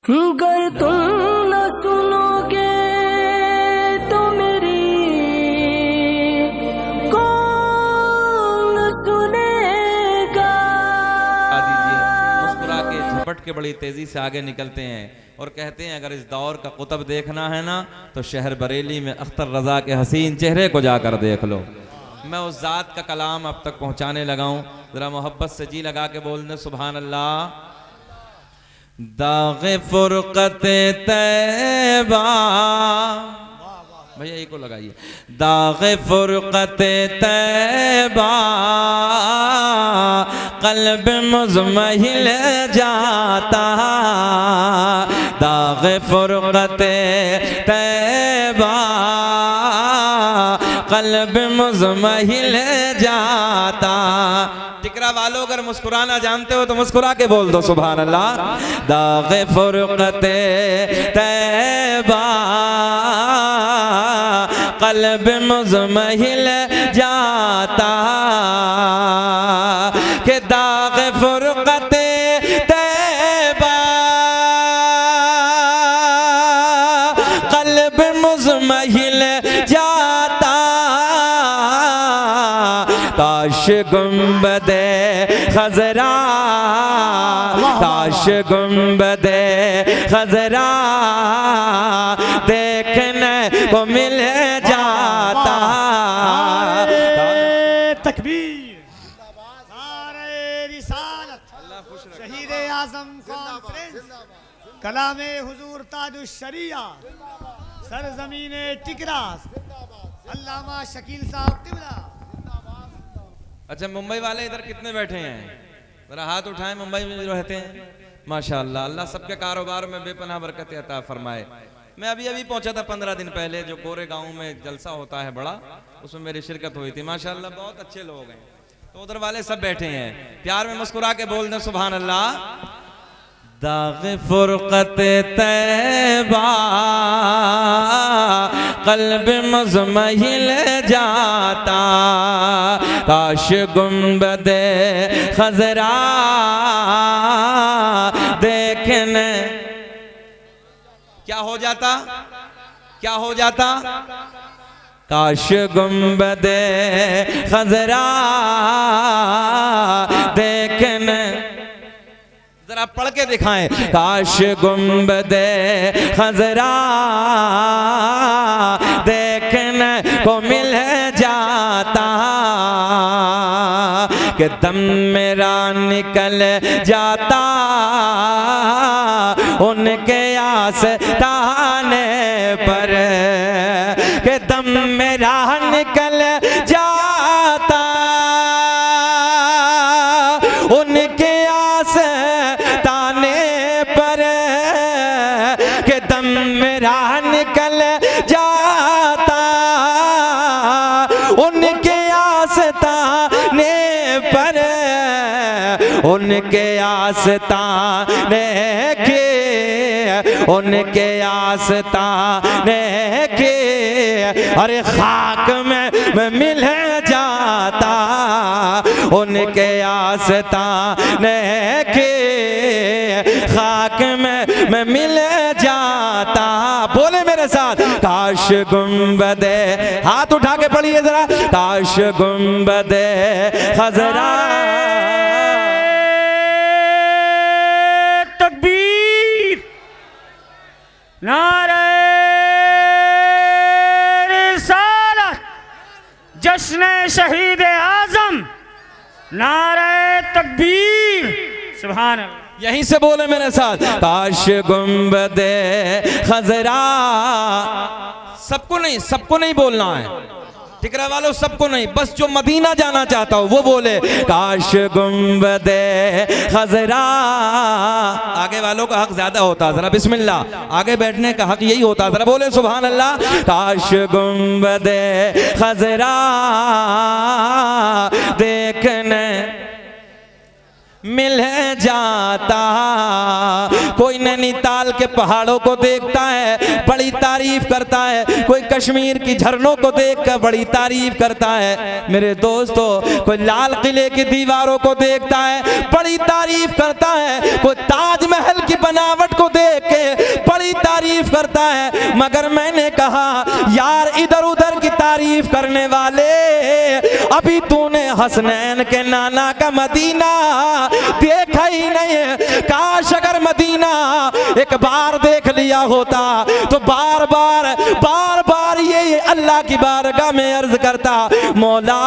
गर तुम न सुनोगे तो मेरी कौन सुनेगा। मुस्कुरा के झपट के बड़ी तेजी से आगे निकलते हैं और कहते हैं अगर इस दौर का कुतुब देखना है ना तो शहर बरेली में अख्तर रजा के हसीन चेहरे को जाकर देख लो। मैं उस जात का कलाम अब तक पहुंचाने लगा हूं, जरा मोहब्बत से जी लगा के बोल दे सुभान अल्लाह। दाग़े फुरक़ते तैबा, भैया एक को लगाइए। दाग़े फुरक़ते तैबा क़ल्ब मुज़महिल जाता, दाग़े फुरक़ते तैबा क़ल्ब मुज़महिल जाता। टिकरा वालों अगर मुस्कुराना जानते हो तो मुस्कुरा के बोल दो सुभान अल्लाह। दाग़े फुरक़ते तैबा क़ल्ब मुज़महिल जाता, के दाग़े फुरक़ते तैबा क़ल्ब मुज़महिल जाता, काश गुंबदे खज़रा, काश गुंबदे खज़रा देखने को मिल जाता। तकबीर, नारे रिसालत, शहीद आज़म कॉन्फ्रेंस, कलामे हुजूर ताजुश शरिया, सरजमीने टिकरा, अल्लामा शकील साहब तिबला। अच्छा मुंबई वाले इधर कितने बैठे हैं, जरा हाथ उठाएं। मुंबई में जो रहते हैं माशाअल्लाह, अल्लाह सबके कारोबार में बेपनाह बरकत अता फरमाए। मैं अभी अभी पहुंचा था 15 दिन पहले, जो कोरे गांव में जलसा होता है बड़ा, उसमें मेरी शिरकत हुई थी। माशाअल्लाह बहुत अच्छे लोग हैं। तो उधर वाले सब बैठे हैं, प्यार में मुस्कुरा के बोल दें सुभान अल्लाह। दाग़े फुरक़ते तैबा क़ल्ब मुज़महिल जाता, काश गुंबदे खज़रा देखने क्या हो जाता, क्या हो जाता, काश गुंबदे खज़रा देखने, जरा पढ़ के दिखाएं। काश गुंबदे खज़रा देखने को मिल जाता, कि दम मेरा निकल जाता उनके आस्ताने पर, कि दम मेरा निकल जाता उनके आस्ताने पर, कि दम मेरा निकल जाता उनके आस्ताने पर, उनके आस्ताने के, उनके आस्ताने के, अरे खाक में मिल जाता उनके आस्ताने के, खाक में मिल जाता। बोले मेरे साथ, काश गुंबदे, हाथ उठा के पढ़िए जरा, काश गुंबदे खज़रा। तकबीर, नारे रिसालत, जश्न शहीद आज़म, नारे तकबीर, सुभान अल्लाह। यहीं से बोले मेरे साथ, काश गुंबदे खज़रा। सबको नहीं, सबको नहीं बोलना है टिकरा वालों, सबको नहीं, बस जो मदीना जाना चाहता हो वो बोले काश गुंबदे खज़रा। आगे वालों का हक ज्यादा होता, जरा बिस्मिल्लाह, आगे बैठने का हक यही होता, जरा बोले सुभान अल्लाह। काश गुंबदे खज़रा देखने मिल जाता, कोई नैनीताल के पहाड़ों को देखता है बड़ी तारीफ करता है, कोई कश्मीर की झरनों को देखकर बड़ी तारीफ करता है मेरे दोस्तों, कोई लाल किले की दीवारों को देखता है बड़ी तारीफ करता है, कोई ताजमहल की बनावट को देख के तारीफ करता है, मगर मैंने कहा यार इधर उधर की तारीफ करने वाले, अभी तूने हसनैन के नाना का मदीना देखा ही नहीं है। काश अगर मदीना एक बार देख लिया होता तो बार बार ये अल्लाह की बारगाह में अर्ज करता, मौला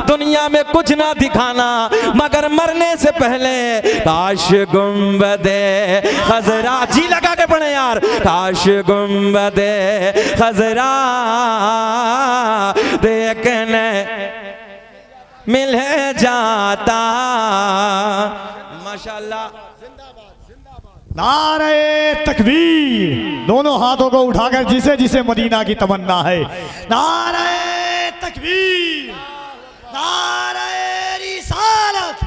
दुनिया में कुछ ना दिखाना मगर मरने से पहले काश गुंबदे खजरा, जी लगा के पढ़े यार, काश गुंबदे खजरा देखने मिल जाता। माशाअल्लाह। नारे तकबीर, दोनों हाथों को उठाकर जिसे जिसे मदीना की तमन्ना है, नारे तकबीर, नारे रिसालत,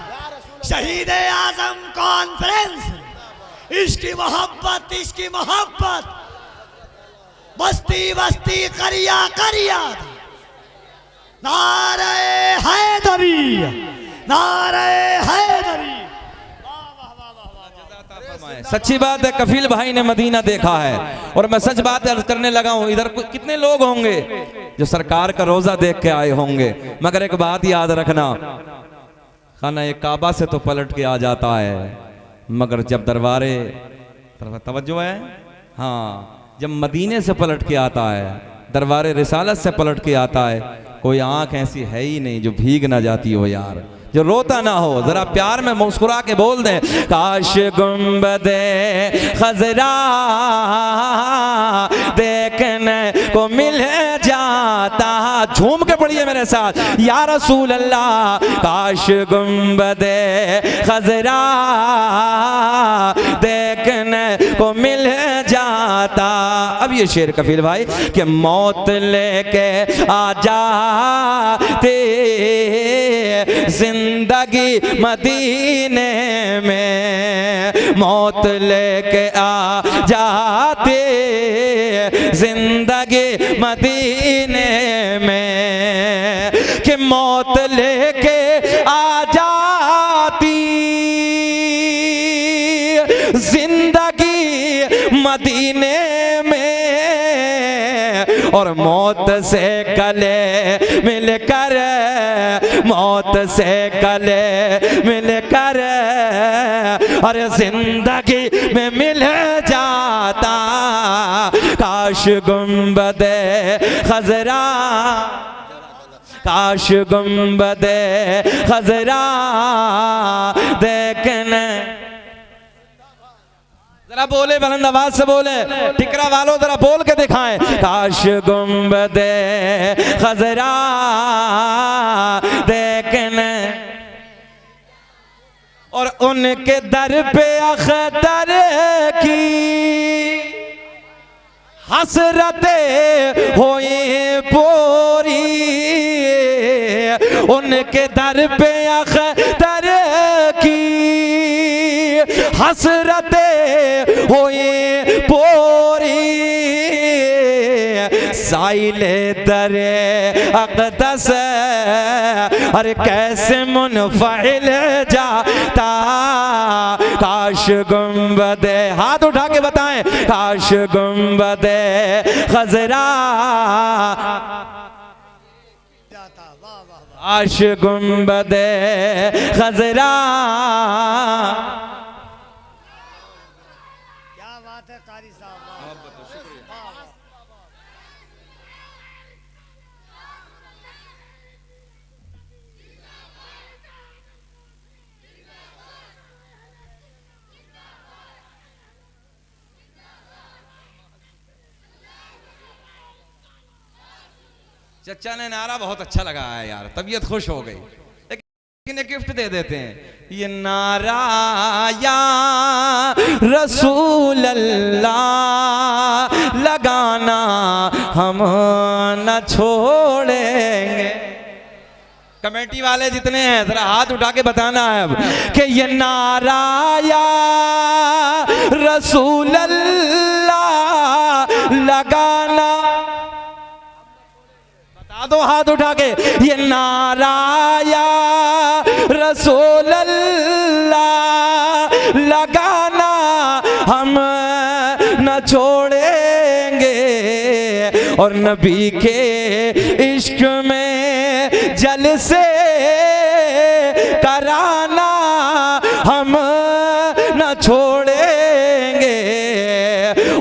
शहीद आजम कॉन्फ्रेंस, इसकी मोहब्बत, बस्ती बस्ती करिया करिया, नारे हैदरी, नारे हैदरी। सच्ची बात है, कफील भाई ने मदीना देखा है और मैं सच बात अर्ज करने लगा हूं, इधर कितने लोग होंगे जो सरकार का रोजा देख के आए होंगे, मगर एक बात याद रखना, खाना एक काबा से तो पलट के आ जाता है, मगर जब दरबारे तवज्जो है, हाँ, जब मदीने से पलट के आता है, दरबारे रिसालत से पलट के आता है, कोई आंख ऐसी है ही नहीं जो भीग ना जाती हो यार, जो रोता ना हो। जरा प्यार में मुस्कुरा के बोल दें, काश गुंबदे खजरा देखने को मिल जाता। झूम के पढ़िए मेरे साथ, या रसूल अल्लाह, काश गुंबदे खजरा देखने को मिल जाता। अब ये शेर कफील भाई कि मौत लेके आ जाते जिंदगी मदीने में, मौत लेके आ जाते जिंदगी मदीने में, कि मौत लेके आ जाती जिंदगी मदीने में, और मौत से गले मिलकर, मौत से गले मिलकर और जिंदगी में मिल जाता। काश गुंबदे खजरा, काश गुंबदे खजरा देखने, जरा बोले बुलंद आवाज से बोले, टिकरा वालों जरा बोल के दिखाएं, काश गुंबदे खजरा देखने, और उनके दर पे अख्तर की हसरतें हुई पूरी, उनके दर पे अख्तर की हसरतें हुई पूरी, साइले दरे अक़दस अरे कैसे मुनफ़इल जाता। काश गुंबदे, हाथ उठा के बताएं, काश गुंबदे खजरा, काश गुंबदे खजरा। क्या बात है कारी साहब, चचा ने नारा बहुत अच्छा लगा है यार, तबीयत खुश हो गई, लेकिन एक गिफ्ट दे देते हैं, ये नारा या रसूल अल्लाह लगाना हम न छोड़ेंगे। कमेटी वाले जितने हैं जरा हाथ उठा के बताना है अब कि ये नारा या रसूल अल्लाह लगाना, दो हाथ उठा के, ये नारा या रसूल अल्लाह लगाना हम न छोड़े और नबी के इश्क में जलसे कराना हम न छोड़ेंगे।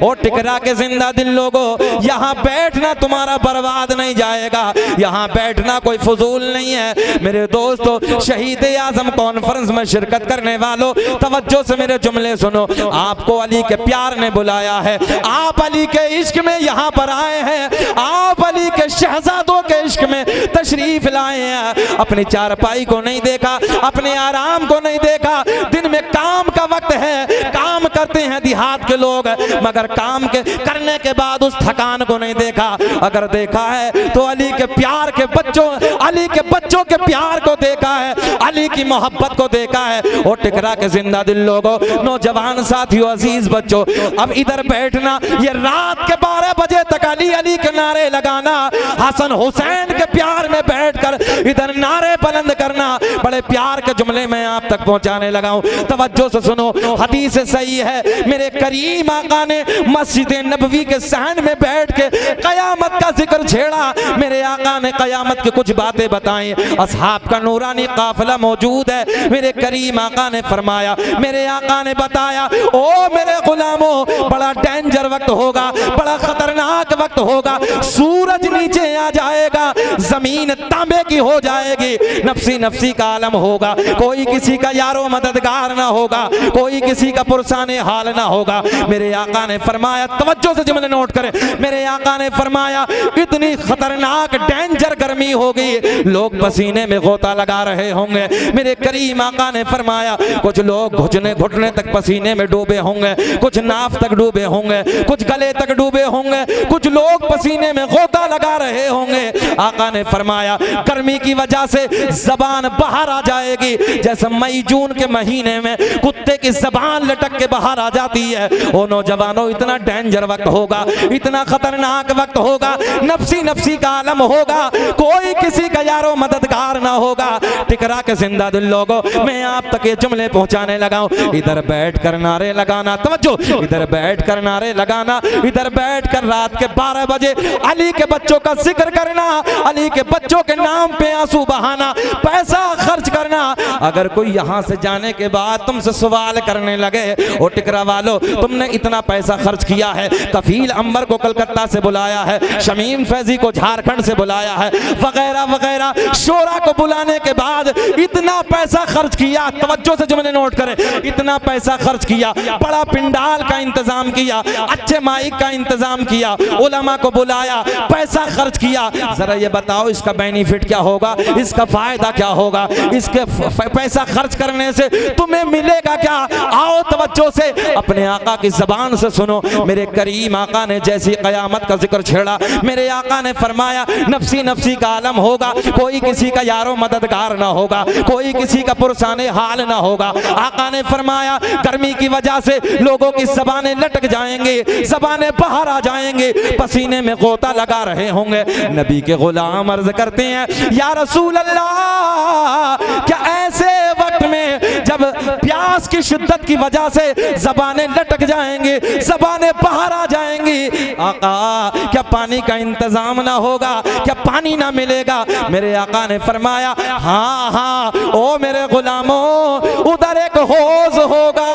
और टिकरा के जिंदा दिल लोगों, यहाँ बैठना तुम्हारा बर्बाद नहीं जाएगा, यहाँ बैठना कोई फजूल नहीं है। मेरे दोस्तों, शहीद आजम कॉन्फ्रेंस में शिरकत करने वालों, तवज्जो से मेरे जुमले सुनो। आपको अली के प्यार ने बुलाया है, आप अली के इश्क में यहाँ पर आए हैं, आप अली के शहजादों के इश्क में तशरीफ लाए हैं। अपनी चारपाई को नहीं देखा, अपने आराम को नहीं देखा। दिन में काम का वक्त है, काम करते हैं देहात के लोग, मगर काम के करने के बाद उस थकान को नहीं देखा। अगर देखा है तो अली के प्यार के बच्चों, अली के बच्चों के प्यार को देखा है, अली की मोहब्बत को देखा है। और टिकरा के जिंदा दिल लोगों, नौजवान साथियों, अजीज बच्चों, अब इधर बैठना, ये रात के 12 बजे तक अली अली के नारे लगाना, हसन हुसैन के प्यार में बैठकर इधर नारे बुलंद करना, बड़े प्यार के जुमले में आप तक पहुंचाने लगा हूं। तवज्जो से सुनो, हदीस सही है, मेरे करीम आका ने मस्जिद नबवी के सहन में बैठ के कयामत का जिक्र छेड़ा। मेरे आका ने कयामत की कुछ बातें बताई, असहाब का नूरानी काफिला मौजूद है। मेरे करीम आका ने फरमाया, मेरे आका ने बताया, ओ मेरे गुलामों, बड़ा डेंजर वक्त होगा, बड़ा खतरनाक वक्त होगा। सूरज नीचे आ जाएगा, जमीन तांबे की हो जाएगी, नफसी नफसी का आलम होगा, कोई किसी का यारो मददगार ना होगा, कोई किसी का पुरसाने हाल ना होगा। मेरे आका ने फरमाया, तवज्जो से जुमले नोट करें, मेरे आका ने फरमाया, इतनी खतरनाक डेंजर गर्मी होगी, लोग पसीने में गोता लगा रहे होंगे। मेरे करीम आका ने फरमाया, कुछ लोग घुटने घुटने तक पसीने में डूबे होंगे, कुछ नाफ तक डूबे होंगे, कुछ गले तक डूबे होंगे, कुछ लोग पसीने में गोता लगा रहे होंगे। आका ने फरमाया, गर्मी की वजह से जबान बाहर आ जाएगी, जैसे मई जून के महीने में कुत्ते की जबान लटक के बाहर आ जाती है। ओ नौजवानों, इतना डेंजर वक्त होगा, इतना खतरनाक वक्त होगा, नफसी नफसी का आलम होगा, कोई किसी का यारो मददगार ना होगा। टिकरा के जिंदा दिल लोगों, मैं आप तक ये जुमले पहुंचाने लगा हूं। इधर बैठ कर नारे लगाना, तवज्जो, इधर बैठ कर नारे लगाना, इधर बैठ कर रात के 12 बजे अली के बच्चों का जिक्र करना, अली के बच्चों के नाम पे आंसू बहाना, पैसा खर्च करना। अगर कोई यहां से जाने के बाद तुमसे सवाल करने लगे, ओ टिकरा वालों, तुमने इतना पैसा खर्च किया है, कफील अंबर को कलकत्ता से बुलाया है, शमीम फैजी को झारखंड से बुलाया है, वगैरह वगैरह, शोरा को बुलाने के बाद इतना पैसा खर्च किया, तवज्जो से जुमले नोट करें, इतना पैसा खर्च किया, बड़ा पिंडाल का इंतजाम किया, अच्छे माइक का इंतजाम किया, उलमा को बुलाया, पैसा खर्च किया। जरा ये बताओ, इसका बेनिफिट क्या होगा, इसका फायदा क्या होगा, इसके पैसा खर्च करने से तुम्हें मिलेगा क्या? आओ तवज्जो से अपने आका की जबान से सुनो। मेरे करीम आका ने जैसी कयामत का जिक्र छेड़ा, मेरे आका ने फरमाया, नफसी नफसी का आलम होगा, कोई किसी का यारो मददगार ना होगा, कोई किसी का पुरसाने हाल ना होगा। आका ने फरमाया, गर्मी की वजह से लोगों की जबानें लटक जाएंगे, जबानें बाहर आ जाएंगे, पसीने में गोता लगा रहे होंगे। नबी के गुलाम अर्ज करते हैं, या रसूल अल्लाह, क्या ऐसे वक्त में जब प्यास की शिद्दत की वजह से जबानें लटक जाएंगी, जबानें बाहर आ जाएंगी, आका क्या पानी का इंतजाम ना होगा, क्या पानी ना मिलेगा? मेरे आका ने फरमाया, हाँ हाँ ओ मेरे गुलामों, उधर एक हौज होगा।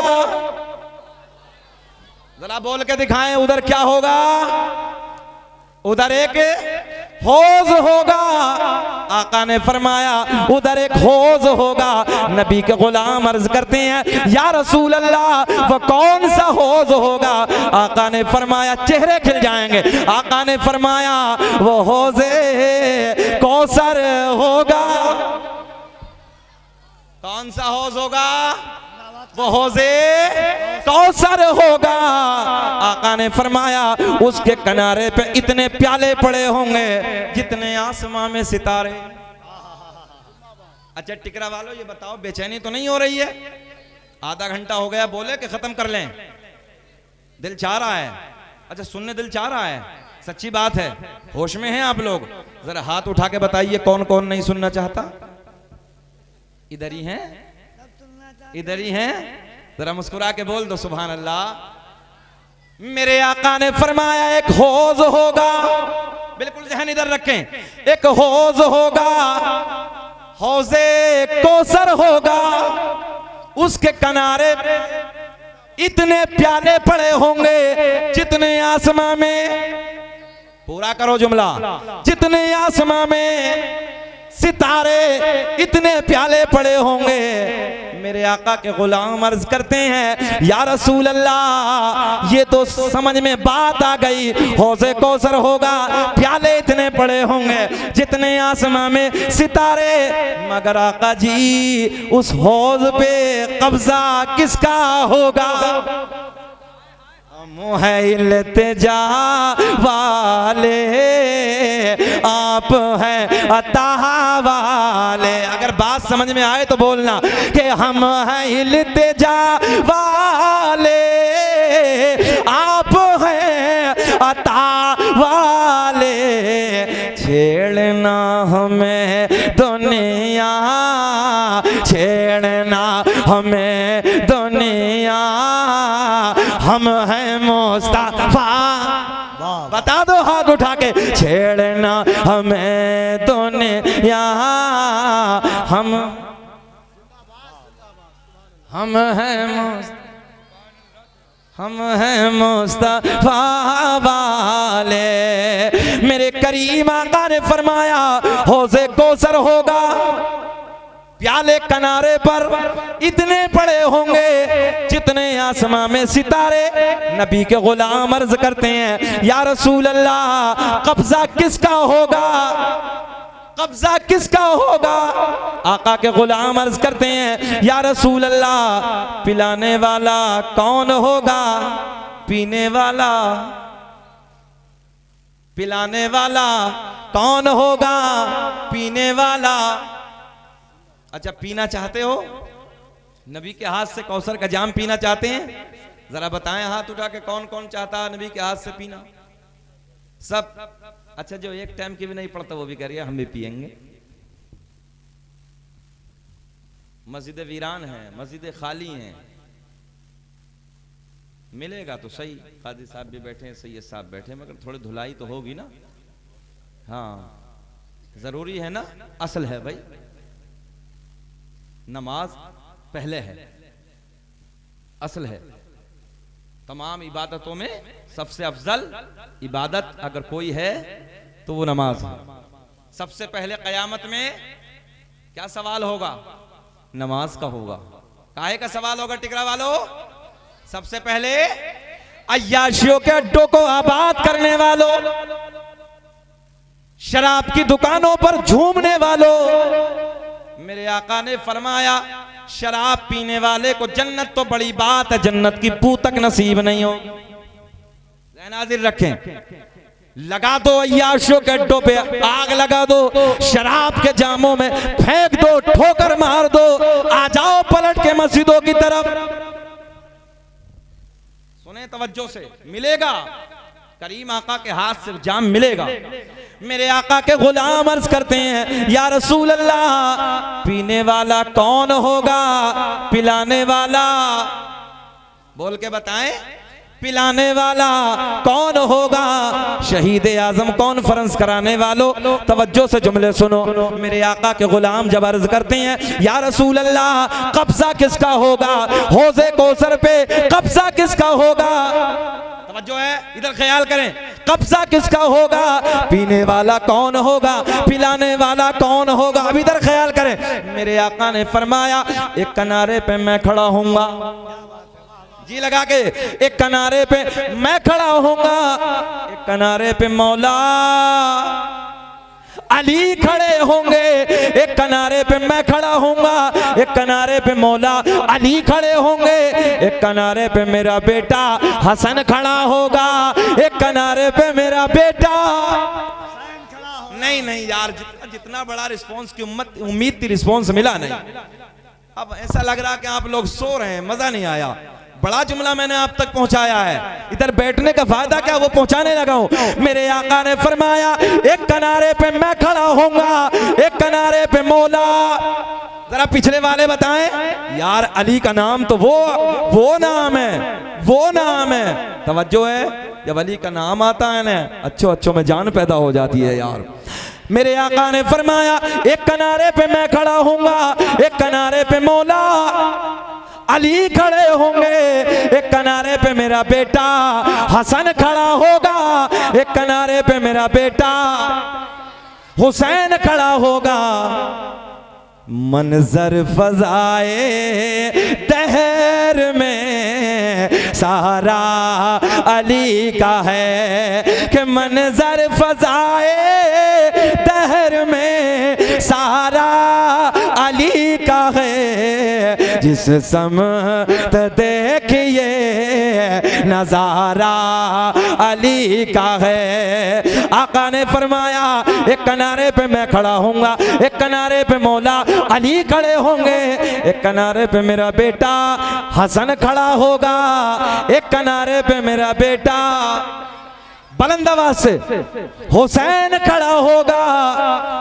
जरा बोल के दिखाएं, उधर क्या होगा? उधर एक हौज होगा। आका ने फरमाया, उधर एक हौज होगा। नबी के गुलाम अर्ज करते हैं, या रसूल अल्लाह, वो कौन सा हौज होगा? आका ने फरमाया, चेहरे खिल जाएंगे। आका ने फरमाया, वो हौजे कौसर होगा। कौन सा हौज होगा? वो हौजे कौसर होगा। आका ने फरमाया, उसके किनारे पे इतने प्याले पड़े होंगे जितने आसमां में सितारे। अच्छा टिकरा वालों, ये बताओ, बेचैनी तो नहीं हो रही है? आधा घंटा हो गया, बोले कि खत्म कर लें, दिल चाह रहा है। अच्छा सुनने दिल चाह रहा है, सच्ची बात है। होश में हैं आप लोग? जरा हाथ उठा के बताइए, कौन कौन नहीं सुनना चाहता? इधर ही हैं, इधर ही हैं, जरा मुस्कुरा के बोल दो सुभान अल्लाह। मेरे आका ने फरमाया एक हौज होगा, बिल्कुल ज़हन इधर रखें, एक हौज होगा, हौज़े कौसर होगा, उसके किनारे इतने प्याले पड़े होंगे जितने आसमां में, पूरा करो जुमला, जितने आसमां में सितारे इतने प्याले पड़े होंगे। मेरे आका के गुलाम अर्ज करते हैं या रसूल अल्लाह, ये तो समझ में बात आ गई, हौज़े कौसर होगा, प्याले इतने पड़े होंगे जितने आसमां में सितारे, मगर आका जी उस हौज़ पे कब्जा किसका होगा? हम है इल्तिजा वाले, आप हैं अता वाले। अगर बात समझ में आए तो बोलना कि हम हैं इल्तिजा वाले, आप हैं अता वाले। छेड़ना हमें दुनिया, छेड़ना हमें दुनिया, हम हैं मुस्तफा। बता दो हाथ उठा के, छेड़ना हमें दुनिया, हम हैं मुस्तफा वाले। मेरे करीम आका ने फरमाया हौज़े कौसर होगा, प्याले किनारे पर इतने पड़े होंगे जितने आसमां में सितारे। नबी के गुलाम अर्ज करते हैं या रसूल अल्लाह, कब्जा किसका होगा? कब्जा किसका होगा? आका के गुलाम अर्ज करते हैं या रसूल अल्लाह, पिलाने वाला कौन होगा? पीने वाला, पिलाने वाला कौन होगा? पीने वाला। अच्छा, पीना चाहते हो? नबी के हाथ से कौसर का जाम पीना चाहते हैं? जरा बताएं हाथ उठा के, कौन कौन चाहता है नबी के हाथ से पीना? सब। अच्छा, जो एक टाइम की भी नहीं पड़ता वो भी करिए, हम भी पिएंगे। मस्जिद वीरान है, मस्जिद खाली हैं, मिलेगा तो सही। काजी साहब भी बैठे हैं, सैयद साहब बैठे हैं, मगर थोड़ी धुलाई तो होगी ना। हाँ, जरूरी है ना, असल है भाई। नमाज पहले है, असल है। तमाम इबादतों में सबसे अफजल इबादत अगर कोई है तो वो नमाज है। सबसे पहले कयामत में क्या सवाल होगा? नमाज का होगा। काहे का सवाल होगा टिकरा वालों? सबसे पहले अय्याशियों के अड्डों को आबाद करने वालों, शराब की दुकानों पर झूमने वालों। मेरे आका ने फरमाया शराब पीने वाले को जन्नत तो बड़ी बात है, जन्नत की पू तक नसीब नहीं हो। नाज़िर रखें, लगा दो अय्याशों के अड्डों पे आग, लगा दो शराब के जामों में, फेंक दो, ठोकर मार दो, आ जाओ पलट के मस्जिदों की तरफ। सुने तवज्जो से, मिलेगा करीम आका के हाथ से जाम मिलेगा। मेरे आका के गुलाम अर्ज करते हैं या रसूल अल्लाह, पीने वाला कौन होगा? पिलाने वाला, बोल के बताएं, पिलाने वाला कौन होगा? शहीद आजम कॉन्फ्रेंस कराने वालों, तवज्जो से जुमले सुनो। मेरे आका के गुलाम जब अर्ज करते हैं या रसूल अल्लाह, कब्जा किसका होगा? हौज़े कौसर पे कब्जा किसका होगा? तवज्जो है, इधर ख्याल करें, कब्जा किसका होगा? पीने वाला कौन होगा? पिलाने वाला कौन होगा? अब इधर ख्याल करें। मेरे आका ने फरमाया एक किनारे पे मैं खड़ा हूंगा, जी लगा के, एक किनारे पे मैं खड़ा होऊंगा, एक किनारे पे मौला अली खड़े होंगे, एक किनारे पे मैं खड़ा होऊंगा, एक किनारे पे मौला अली खड़े होंगे, एक किनारे पे मेरा बेटा हसन खड़ा होगा, एक किनारे पे मेरा बेटा। नहीं नहीं यार, जितना बड़ा रिस्पांस की उम्मीद थी, रिस्पांस मिला नहीं। अब ऐसा लग रहा कि आप लोग सो रहे हैं, मजा नहीं आया। बड़ा जुमला मैंने आप तक पहुंचाया है, इधर बैठने का फायदा क्या, वो पहुंचाने लगा हूं। मेरे आका ने फरमाया एक किनारे पे मैं खड़ा होऊंगा, एक किनारे पे मौला जरा पिछले वाले बताएं। यार अली का नाम तो वो नाम है, वो नाम है। तवज्जो है, जब अली का नाम आता है ना, अच्छो अच्छो में जान पैदा हो जाती है यार। मेरे आका ने फरमाया एक किनारे पे मैं खड़ा हूंगा, एक किनारे पे मौला अली खड़े होंगे, एक किनारे पे मेरा बेटा हसन खड़ा होगा, एक किनारे पे मेरा बेटा हुसैन खड़ा होगा। मंजर फजाए दहर में सारा अली का है, कि मंजर फजाए दहर में सारा अली का है। जिस समत देखिए नजारा अली का है। आका ने फरमाया एक किनारे पे मैं खड़ा हूंगा, एक किनारे पे मौला अली खड़े होंगे, एक किनारे पे मेरा बेटा हसन खड़ा होगा, एक किनारे पे मेरा बेटा बुलंद आवाज से हुसैन खड़ा होगा।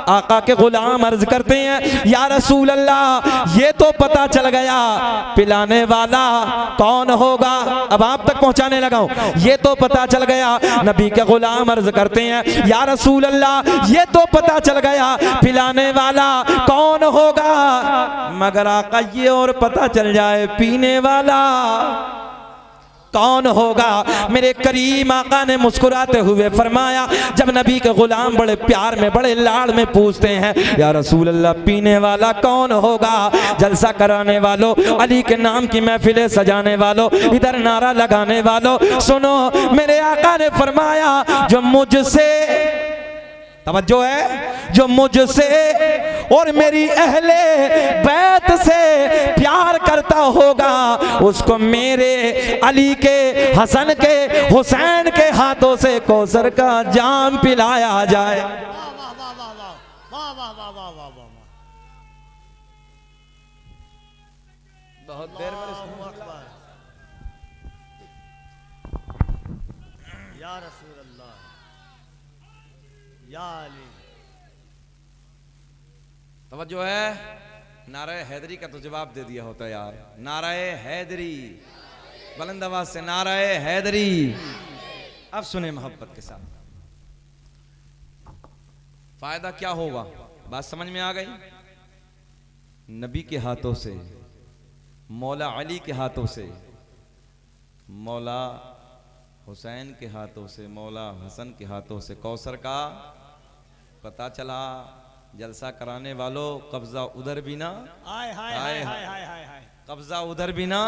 आका के गुलाम अर्ज करते हैं या रसूल अल्लाह, ये तो पता चल गया पिलाने वाला कौन होगा। अब आप तक पहुंचाने लगा हूं, ये तो पता चल गया। नबी के गुलाम अर्ज करते हैं या रसूल अल्लाह, ये तो पता चल गया पिलाने वाला कौन होगा, मगर आका ये और पता चल जाए पीने वाला कौन होगा। मेरे करीम आका ने मुस्कुराते हुए फरमाया, जब नबी के गुलाम बड़े प्यार में बड़े लाड़ में पूछते हैं या रसूल अल्लाह पीने वाला कौन होगा, जलसा कराने वालों, अली के नाम की महफिलें सजाने वालों, इधर नारा लगाने वालों, सुनो मेरे आका ने फरमाया जो मुझसे, तवज्जो है, जो मुझसे और मेरी अहले बैत से प्यार करता होगा उसको मेरे अली के, हसन के, हुसैन के हाथों से कौसर का जाम पिलाया जाए। वाह वाह वाह वाह वाह वाह वाह वाह वाह वाह। बहुत देर में अल्लाहु अकबर। या रसूल अल्लाह, या अली। तवज्जो है, नाराए हैदरी का तो जवाब दे दिया होता यार। नाराए हैदरी, बुलंद आवाज से नाराए हैदरी। अब सुने मोहब्बत के साथ, फायदा क्या होगा, बात समझ में आ गई। नबी के हाथों से, मौला अली के हाथों से, मौला हुसैन के हाथों से, मौला हसन के हाथों से कौसर का पता चला। जलसा कराने वालों कब्जा उधर भी ना, हाय हाय हाय हाय हाय हाय हाय। कब्जा उधर भी ना,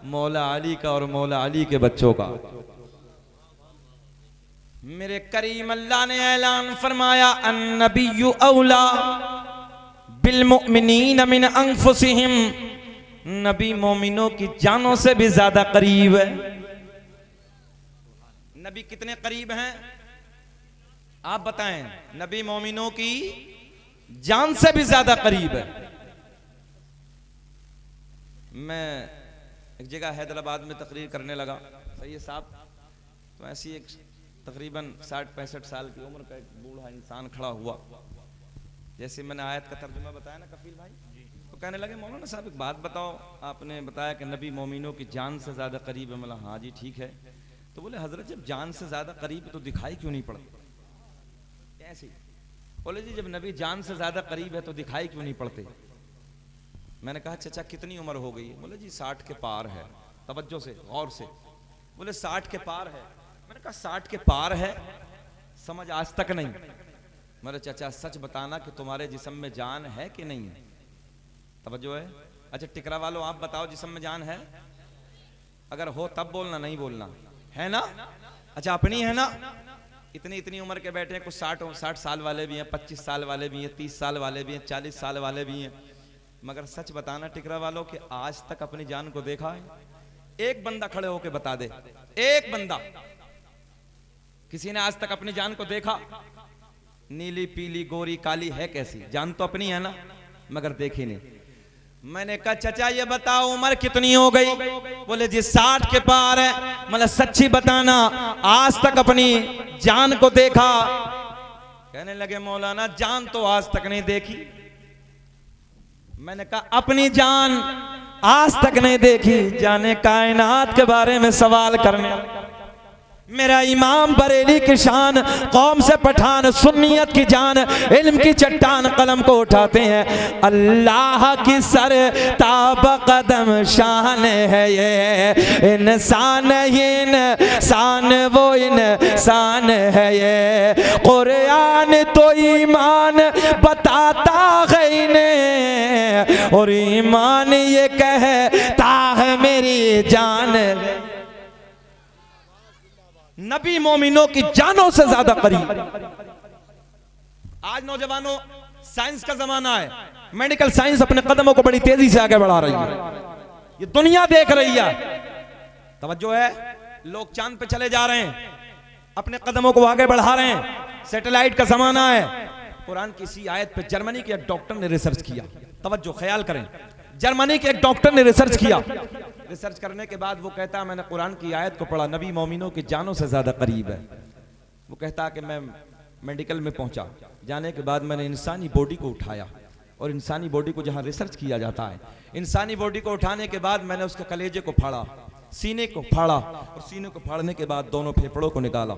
मौला अली का और मौला अली के बच्चों का। मेरे करीम अल्लाह ने ऐलान फरमाया अन्नबिय्यु औला बिल मुमिनीन मिन अनफुसिहिम, नबी मोमिनों की जानों से भी ज्यादा करीब है। नबी कितने करीब हैं आप बताएं? नबी मोमिनों की जान से भी ज्यादा करीब है। मैं एक जगह हैदराबाद में तकरीर करने लगा, सही है साहब, तो ऐसी एक तकरीबन 60-65 साल की उम्र का एक बूढ़ा इंसान खड़ा हुआ। जैसे मैंने आयत का तर्जुमा बताया ना कफील भाई, तो कहने लगे मौलाना साहब एक बात बताओ, आपने बताया कि नबी मोमिनों की जान से ज्यादा करीब है। बोला हाँ जी ठीक है। तो बोले हजरत जब जान से ज्यादा करीब तो दिखाई क्यों नहीं पड़ता? कैसे? बोले जी जब नबी जान से ज्यादा करीब है तो दिखाई क्यों नहीं पड़ते? मैंने कहा चाचा कितनी उम्र हो गई है? बोले जी 60 के पार है। तवज्जो से, गौर से, बोले 60 के पार है। मैंने कहा 60 के पार है, समझ आज तक नहीं। मेरे चाचा सच बताना कि तुम्हारे जिस्म में जान है कि नहीं है? तवज्जो है। अच्छा टिकरा वालों आप बताओ जिस्म में जान है? अगर हो तब बोलना, नहीं बोलना है ना? अच्छा अपनी है ना? इतनी इतनी उम्र के बैठे हैं, कुछ 60 साल वाले भी हैं, 25 साल वाले भी हैं, 30 साल वाले भी हैं, 40 साल वाले भी हैं। मगर सच बताना टिकरा वालों कि आज तक अपनी जान को देखा है? एक बंदा खड़े होके बता दे, एक बंदा, किसी ने आज तक अपनी जान को देखा? नीली पीली गोरी काली है कैसी? जान तो अपनी है ना, मगर देखी नहीं। मैंने कहा चाचा ये बताओ उम्र कितनी हो गई? बोले जी 60 के पार है। मतलब सच्ची बताना आज तक अपनी जान को देखा? कहने लगे मौलाना जान तो आज तक नहीं देखी। मैंने कहा अपनी जान आज तक नहीं देखी, जाने कायनात के बारे में सवाल करने। मेरा इमाम बरेली की शान, कौम से पठान, सुन्नियत की जान, इल्म की चट्टान, कलम को उठाते हैं। अल्लाह की सर ताब कदम शान है ये इंसान, इंसान वो इंसान है ये। कुरान तो ईमान बताता है इन्हें, और ईमान ये कहता है मेरी जान। नबी मोमिनों की जानों से ज्यादा करीब। आज नौजवानों, साइंस का जमाना है, मेडिकल साइंस अपने कदमों को बड़ी तेजी से आगे बढ़ा रही है, ये दुनिया देख रही है। तवज्जो है, लोग चांद पे चले जा रहे हैं, अपने कदमों को आगे बढ़ा रहे हैं, सैटेलाइट का जमाना है। कुरान की इसी आयत पे जर्मनी के एक डॉक्टर ने रिसर्च किया। तवज्जो, ख्याल करें, जर्मनी के एक डॉक्टर ने रिसर्च किया। रिसर्च करने के बाद वो कहता है मैंने कुरान की आयत को पढ़ा, नबी मोमिनों की जानों से ज्यादा करीब है। वो कहता है कि मैं मेडिकल में पहुंचा, जाने के बाद मैंने इंसानी बॉडी को उठाया, और इंसानी बॉडी को जहां रिसर्च किया जाता है, इंसानी बॉडी को उठाने के बाद मैंने उसके कलेजे को फाड़ा, सीने को फाड़ा, और सीने को फाड़ने के बाद दोनों फेफड़ों को निकाला।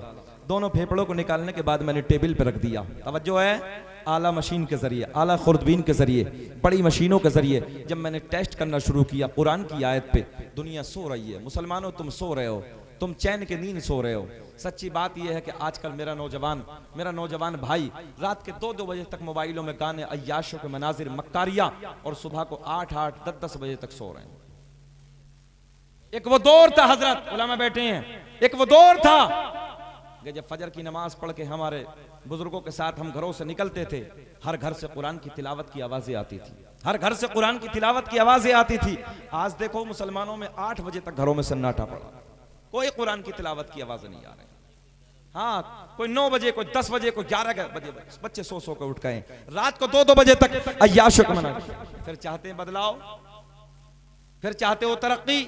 दोनों फेफड़ों को निकालने के बाद मैंने टेबल पर रख दिया। तवज्जो है, आला मशीन के जरिए, आला खुर्दबीन के जरिए, बड़ी मशीनों के जरिए जब मैंने टेस्ट करना शुरू किया कुरान की आयत पे, दुनिया सो रही है। मुसलमानों, तुम सो रहे हो, तुम चैन की नींद सो रहे हो। सच्ची बात यह है कि आजकल मेरा नौजवान भाई रात के 2-2 बजे तक मोबाइलों में गाने, अय्याशों के मनाजिर, मक्कारियां, और सुबह को 8-8, 10-10 बजे तक सो रहे हैं। एक वो दौर था, हजरत उलमा बैठे हैं, एक वो दौर था कि जब फजर की नमाज पढ़ के हमारे बुजुर्गों के साथ हम घरों से निकलते थे, हर घर से कुरान की तिलावत की आवाजें आती थी, हर घर से कुरान की तिलावत की आवाजें आती थी। आज देखो मुसलमानों में 8 बजे तक घरों में सन्नाटा पड़ा, कोई कुरान की तिलावत की आवाजें नहीं आ रही। हाँ, कोई 9 बजे, कोई 10 बजे, कोई 11 बजे बच्चे सो के उठ गए, रात को 2-2 बजे तक अय्याशों को मना। फिर चाहते हैं बदलाव, फिर चाहते हो तरक्की।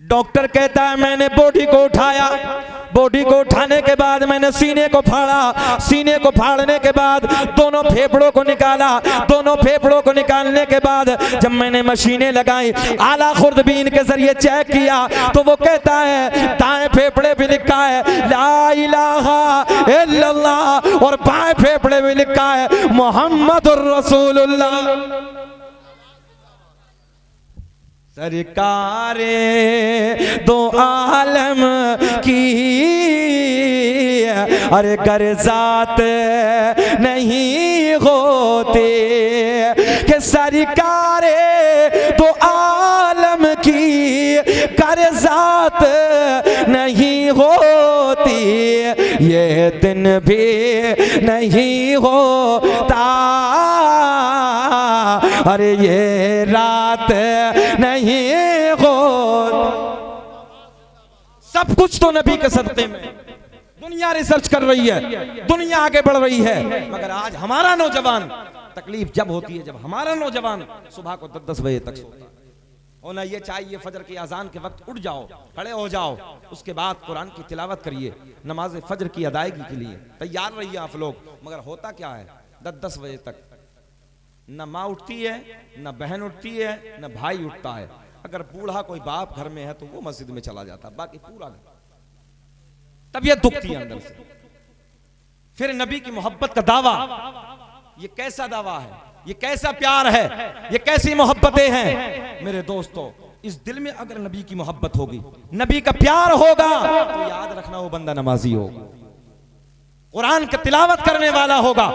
डॉक्टर कहता है मैंने बॉडी को उठाया, बॉडी को उठाने के बाद मैंने सीने को फाड़ा, सीने को फाड़ने के बाद दोनों फेफड़ों को निकाला, दोनों फेफड़ों को निकालने के बाद जब मैंने मशीनें लगाई, आला खुर्दबीन के जरिए चेक किया, तो वो कहता है दाएं फेफड़े भी लिखा है ला इलाहा इल्लल्लाह, और बाएं फेफड़े भी लिखा है मुहम्मदुर रसूलुल्लाह। सरकारे दो आलम की अरे कर जात नहीं होते, कि सरकारे दो आलम की कर जात नहीं होती, ये दिन भी नहीं होता, अरे ये रात नहीं हो। सब कुछ तो नबी के सदक़े में। दुनिया रिसर्च कर रही है, दुनिया आगे बढ़ रही है, मगर आज हमारा नौजवान, तकलीफ जब होती है जब हमारा नौजवान सुबह को 10-10 बजे तक सोता है। होना ये चाहिए फजर की अजान के वक्त उठ जाओ, खड़े हो जाओ, उसके बाद कुरान की तिलावत करिए, नमाज फजर की अदायगी के लिए तैयार रहिए आप लोग। मगर होता क्या है, 10-10 बजे तक न माँ उठती है, न बहन उठती है, न भाई उठता है। अगर बूढ़ा कोई बाप घर में है तो वो मस्जिद में चला जाता, बाकी पूरा घर। तबीयत दुखती है अंदर से। फिर नबी की मोहब्बत का दावा, ये कैसा दावा है, ये कैसा प्यार है, ये कैसी मोहब्बतें हैं मेरे दोस्तों। इस दिल में अगर नबी की मोहब्बत होगी, नबी का प्यार होगा, तो याद रखना वो बंदा नमाजी होगा, कुरान की तिलावत करने वाला होगा,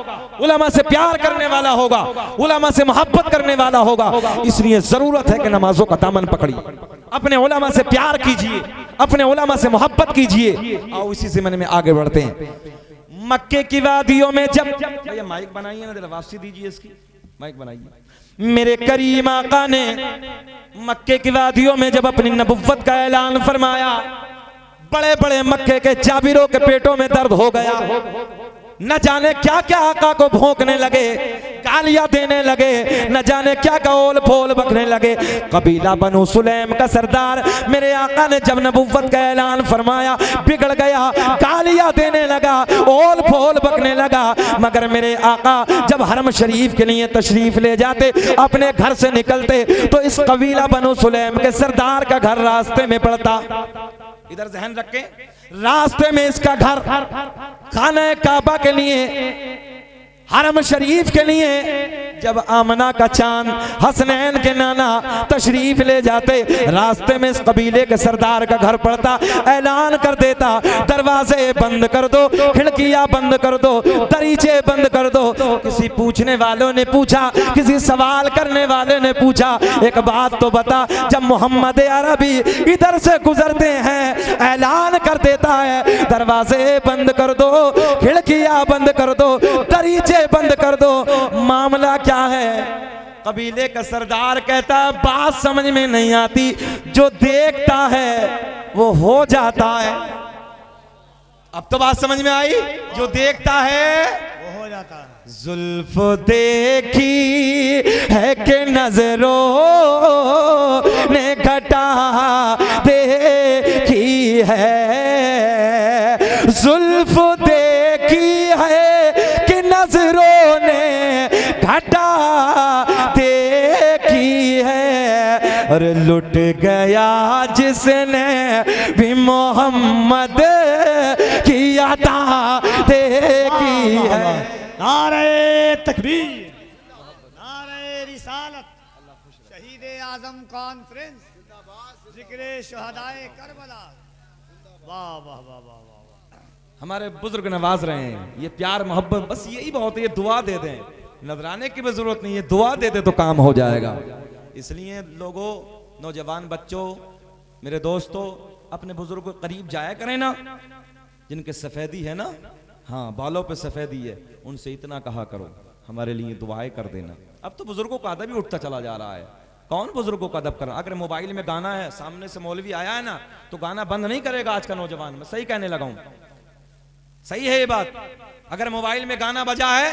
उलमा से प्यार करने वाला होगा, उलमा से मोहब्बत करने वाला होगा। इसलिए जरूरत है कि नमाजों का दामन पकड़िए, अपने उलमा से प्यार कीजिए, अपने उलमा से मोहब्बत कीजिए। आओ इसी ज़माने में आगे बढ़ते हैं। मक्के की वादियों में जब ये माइक बनाइए ना, जरा वापसी दीजिए इसकी, माइक बनाइए। मेरे करीम आका ने मक्के की वादियों में जब अपनी नबुव्वत का ऐलान फरमाया, बड़े बड़े मक्के के जाबिरों के पेटों में दर्द हो गया, न जाने क्या क्या आका को भौंकने लगे। गालियां देने लगे, न जाने क्या कौल फोल बकने लगे। कबीला बनु सुलैम का सरदार मेरे आका ने जब नबुव्वत का ऐलान फरमाया बिगड़ गया, गालियां देने लगा, ओल फोल बकने लगा। मगर मेरे आका जब हरम शरीफ के लिए तशरीफ ले जाते, अपने घर से निकलते, तो इस कबीला बनु सुलैम के सरदार का घर रास्ते में पड़ता। इधर जहन रखें, रास्ते में इसका घर खाना काबा के लिए, हरम शरीफ के लिए जब आमना का चांद हसनैन के नाना तशरीफ ले जाते, रास्ते में इस कबीले के सरदार का घर पड़ता, ऐलान कर देता दरवाजे बंद कर दो, खिड़कियां बंद कर दो, दरीचे बंद कर दो। किसी पूछने वालों ने पूछा, किसी सवाल करने वाले ने पूछा, एक बात तो बता, जब मोहम्मद अरबी इधर से गुजरते हैं ऐलान कर देता है दरवाजे बंद कर दो, खिड़कियां बंद कर दो, दरीचे बंद कर दो, मामला क्या है? कबीले का सरदार कहता बात समझ में नहीं आती, जो देखता है वो हो जाता है। अब तो बात समझ में आई, जो देखता है वो हो जाता है। जुल्फ देखी है कि नजरों ने घटा देखी है, जुल्फ देखी है कि नजरों ने घटा देखी है। और लुट गया जिसने भी मोहम्मद की अता देखी है। नारे तकबीर, नारे रिसालत, शहीद आजम कॉन्फ्रेंस, जिक्र शहदाए करबला। वाह वाह वाह वाह वाह। हमारे बुजुर्ग नवाज रहे हैं, ये प्यार मोहब्बत बस यही बहुत है। ये दुआ दे दें, नजराने की भी जरूरत नहीं है, दुआ दे दे तो काम हो जाएगा। इसलिए लोगों, नौजवान बच्चों, मेरे दोस्तों, अपने बुजुर्ग को करीब जाया करें ना, जिनके सफेदी है ना, हाँ बालों पे सफेदी है, उनसे इतना कहा करो हमारे लिए दुआएं कर देना। अब तो बुजुर्गों का अदब ही उठता चला जा रहा है। कौन बुजुर्गों का अदब कर? अगर मोबाइल में गाना है, सामने से मौलवी आया है ना, तो गाना बंद नहीं करेगा आज का नौजवान। मैं सही कहने लगा हूं, सही है ये बात। अगर मोबाइल में गाना बजा है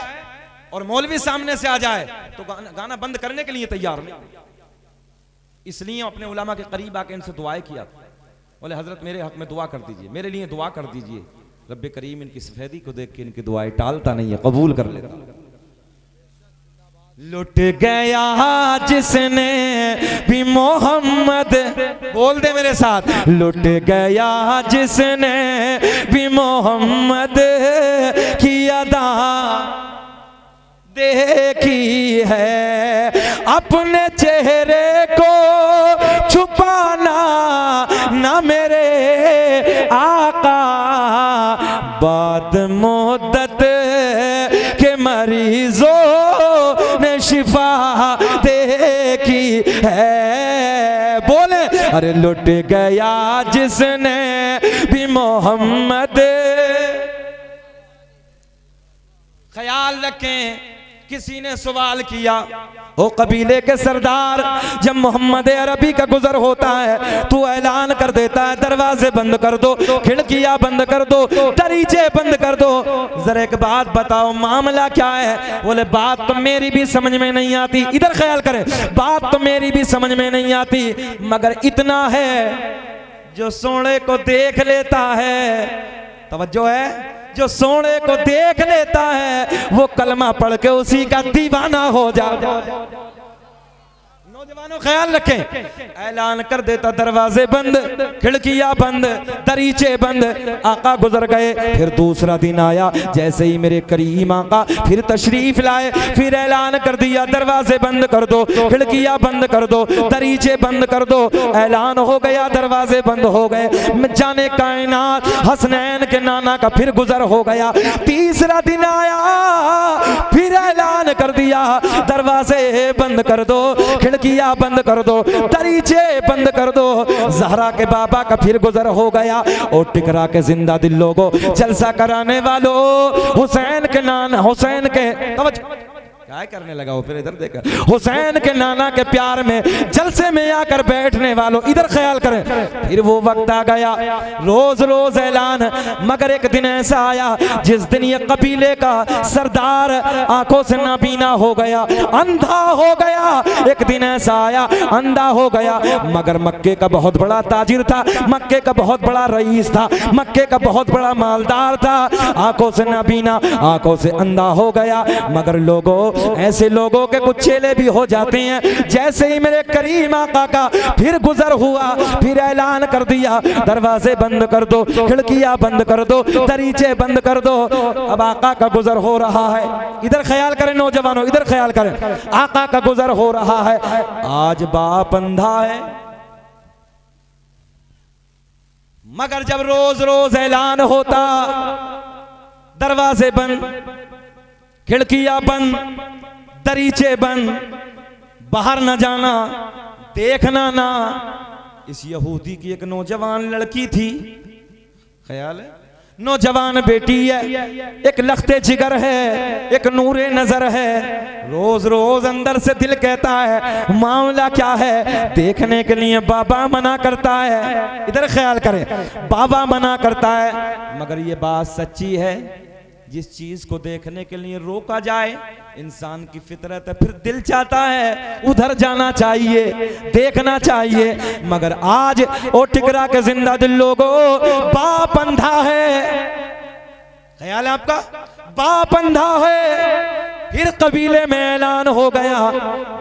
और मौलवी सामने से आ जाए तो गाना बंद करने के लिए तैयार नहीं। इसलिए अपने उलमा के करीब आके इनसे दुआएं किया, बोले हजरत मेरे हक में दुआ कर दीजिए, मेरे लिए दुआ कर दीजिए। रब्बे करीम इनकी सफेदी को देख के इनकी दुआएं टालता नहीं है, कबूल कर लेता। लुट गया जिसने भी मोहम्मद, बोल दे मेरे साथ, लुट गया जिसने भी मोहम्मद की अदा देखी है। अपने चेहरे को छुपाना ना मेरे आका, बाद मुद्दत के मरीजों ने शिफा देखी है। बोले अरे लुट गया जिसने भी मोहम्मद। ख्याल रखें, किसी ने सवाल किया, ओ कबीले के सरदार, जब मोहम्मद अरबी का गुजर होता है तू ऐलान कर देता है दरवाजे बंद कर दो, खिड़कियां बंद कर दो, दरीचे बंद कर दो। जरा एक बात बताओ मामला क्या है? बोले बात तो मेरी भी समझ में नहीं आती। इधर ख्याल करें, बात तो मेरी भी समझ में नहीं आती, मगर इतना है जो सोने को देख लेता है, तवज्जो है, जो सोने को देख लेता है वो कलमा पढ़ के उसी का दीवाना हो जाता। नौजवानों ख्याल रखें, ऐलान कर देता दरवाजे बंद, खिड़कियां बंद, दरीचे बंद। आका गुजर गए, फिर दूसरा दिन आया, जैसे ही मेरे करीम आका फिर तशरीफ लाए, फिर ऐलान कर दिया दरवाजे बंद कर दो, खिड़कियां बंद कर दो, दरीचे बंद कर दो। ऐलान हो गया, दरवाजे बंद हो गए। जाने कायनात हसनैन के नाना का फिर गुजर हो गया। तीसरा दिन आया, फिर ऐलान कर दिया दरवाजे बंद कर दो, खिड़कियां बंद कर दो, दरीचे बंद कर दो। जहरा के बाबा का फिर गुजर हो गया। और टिकरा के जिंदा दिल लोगों, जलसा कराने वालों, हुसैन के नाना, हुसैन के काय करने लगा वो, फिर इधर देखा, हुसैन के नाना के प्यार में जलसे में आकर बैठने वालों इधर ख्याल करें। फिर वो वक्त आ गया, रोज रोज ऐलान, मगर एक दिन ऐसा आया जिस दिन ये कबीले का सरदार आंखों से नाबीना हो गया, अंधा हो गया। एक दिन ऐसा आया, अंधा हो गया, मगर मक्के का बहुत बड़ा ताजिर था, मक्के का बहुत बड़ा रईस था, मक्के का बहुत बड़ा मालदार था। आंखों से नाबीना, आंखों से अंधा हो गया। मगर लोगों, ऐसे लोगों के कुछ चेले भी हो जाते हैं। जैसे ही मेरे करीम आका का फिर गुजर हुआ, फिर ऐलान कर दिया, दरवाजे बंद कर दो, खिड़कियां बंद कर दो, दरीचे बंद कर दो। अब आका का गुजर हो रहा है, इधर ख्याल करें नौजवानों, इधर ख्याल करें, आका का गुजर हो रहा है। आज बाप अंधा है, मगर जब रोज रोज ऐलान होता, दरवाजे बंद, खिड़कियां बंद, दरीचे बंद, बाहर न जाना, देखना ना। इस यहूदी की एक नौजवान लड़की थी, ख्याल है, नौजवान बेटी है, एक लख्ते जिगर है, एक नूरे नजर है। रोज रोज अंदर से दिल कहता है मामला क्या है, देखने के लिए बाबा मना करता है, इधर ख्याल करें, बाबा मना करता है। मगर ये बात सच्ची है, जिस चीज को देखने के लिए रोका जाए, इंसान की फितरत है, फिर दिल चाहता है उधर जाना चाहिए, देखना चाहिए। मगर आज ओ टिकरा के जिंदा दिल लोगों, बाप अंधा है, ख्याल है आपका, बाप अंधा है। फिर कबीले में ऐलान हो गया,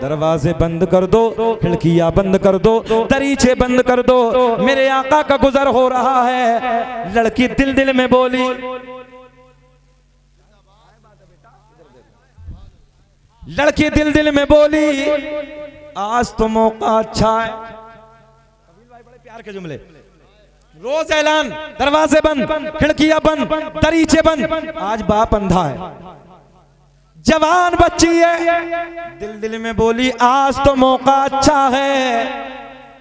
दरवाजे बंद कर दो, खिड़कियां बंद कर दो, दरीचे बंद कर दो, मेरे आका का गुजर हो रहा है। लड़की दिल दिल में बोली, लड़की दिल दिल में बोली, आज तो मौका अच्छा है। कबीर भाई बड़े प्यार के जुमले, रोज ऐलान, दरवाजे बंद, खिड़कियां बंद, दरीचे बंद, आज बाप अंधा है, जवान बच्ची है, दिल दिल में बोली आज तो मौका अच्छा है,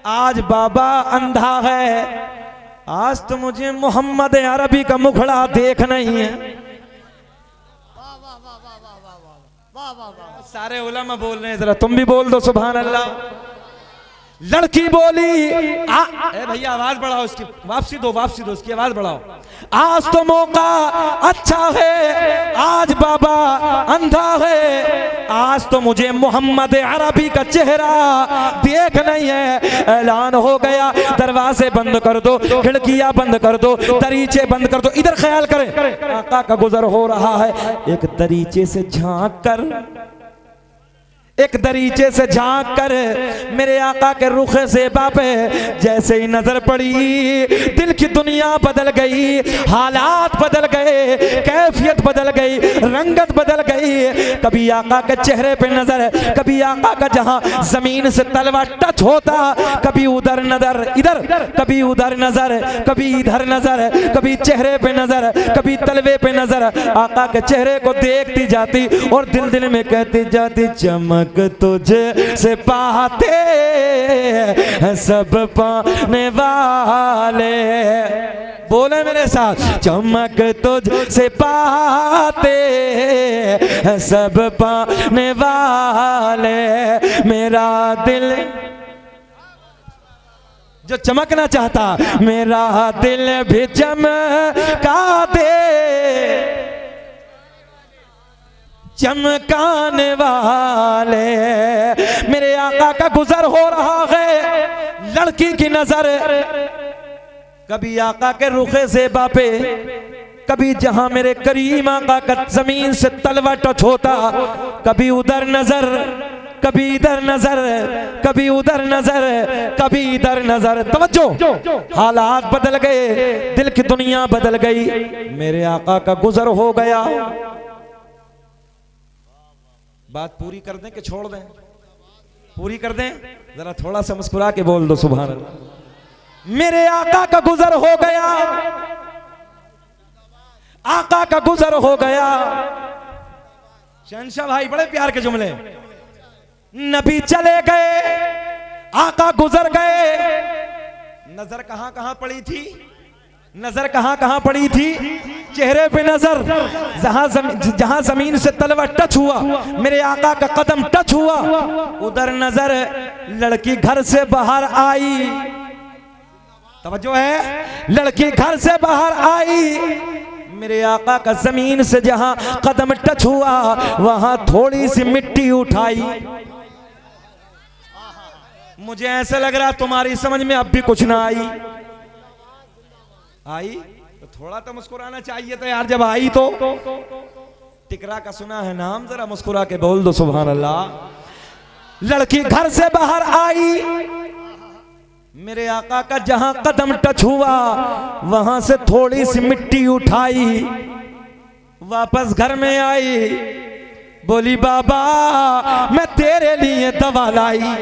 आज बाबा अंधा है, आज तो मुझे मोहम्मद अरबी का मुखड़ा देखना ही है। सारे उलमा बोल रहे हैं, जरा तुम भी बोल दो सुभान अल्लाह। लड़की बोली, ए भैया आवाज बढ़ाओ, उसकी वापसी दो, वापसी दो, उसकी आवाज बढ़ाओ। आज तो मौका अच्छा है, आज बाबा अंधा है, आज तो मुझे मोहम्मद अरबी का चेहरा देख नहीं है। ऐलान हो गया, दरवाजे बंद कर दो, खिड़कियां बंद कर दो, दरीचे बंद कर दो। इधर ख्याल करें, आका का गुजर हो रहा है। एक दरीचे से झांक कर, एक दरीचे से झांक कर मेरे आका के रुखे से बापे जैसे ही नजर पड़ी, दिल की दुनिया बदल गई, हालात बदल गए, कैफियत बदल गई, रंगत बदल गई। कभी आका के चेहरे पे नजर, कभी आका का जहां जमीन से तलवा टच होता, कभी उधर नजर, इधर, कभी उधर नजर, कभी इधर नजर, कभी चेहरे पे नजर, कभी तलवे पे नजर। आका के चेहरे को देखती जाती और दिल दिल में कहती जाती, चमक तुझे से पाते सब पाने वाले, बोले मेरे साथ, चमक तुझ से पाते सब पाने वाले। मेरा दिल जो चमकना चाहता, मेरा दिल भी चमका दे, चमकाने वाले। मेरे आका का गुजर हो रहा है, लड़की की नजर कभी आका के रुखे से बापे, कभी जहां मेरे करीम आका का जमीन से तलवा टच होता, कभी उधर नजर, कभी इधर नजर, कभी उधर नजर, कभी इधर नजर। तवज्जो, हालात बदल गए, दिल की दुनिया बदल गई, मेरे आका का गुजर हो गया। बात पूरी कर दें कि छोड़ दें? पूरी कर दें, जरा थोड़ा सा मुस्कुरा के बोल दो सुभान अल्लाह। मेरे आका का गुजर हो गया, आका का गुजर हो गया। शहंशाह भाई बड़े प्यार के जुमले, नबी चले गए, आका गुजर गए, नजर कहां कहां पड़ी थी? नजर कहां कहां पड़ी थी? चेहरे पे नजर, जहां जमीन से तलवा टच हुआ, मेरे आका का कदम टच हुआ, उधर नजर। लड़की घर से बाहर आई, तवज्जो है, लड़की घर से बाहर आई, मेरे आका का जमीन से जहां कदम टच हुआ वहां थोड़ी सी मिट्टी उठाई। मुझे ऐसा लग रहा तुम्हारी समझ में अब भी कुछ ना आई तो थोड़ा तो मुस्कुराना चाहिए था यार। जब आई तो टिकरा का सुना है नाम, जरा मुस्कुरा के बोल दो सुभान अल्लाह। लड़की घर से बाहर आई, मेरे आका का जहां कदम टच हुआ वहां से थोड़ी सी मिट्टी उठाई, वापस घर में आई, बोली बाबा मैं तेरे लिए दवा लाई।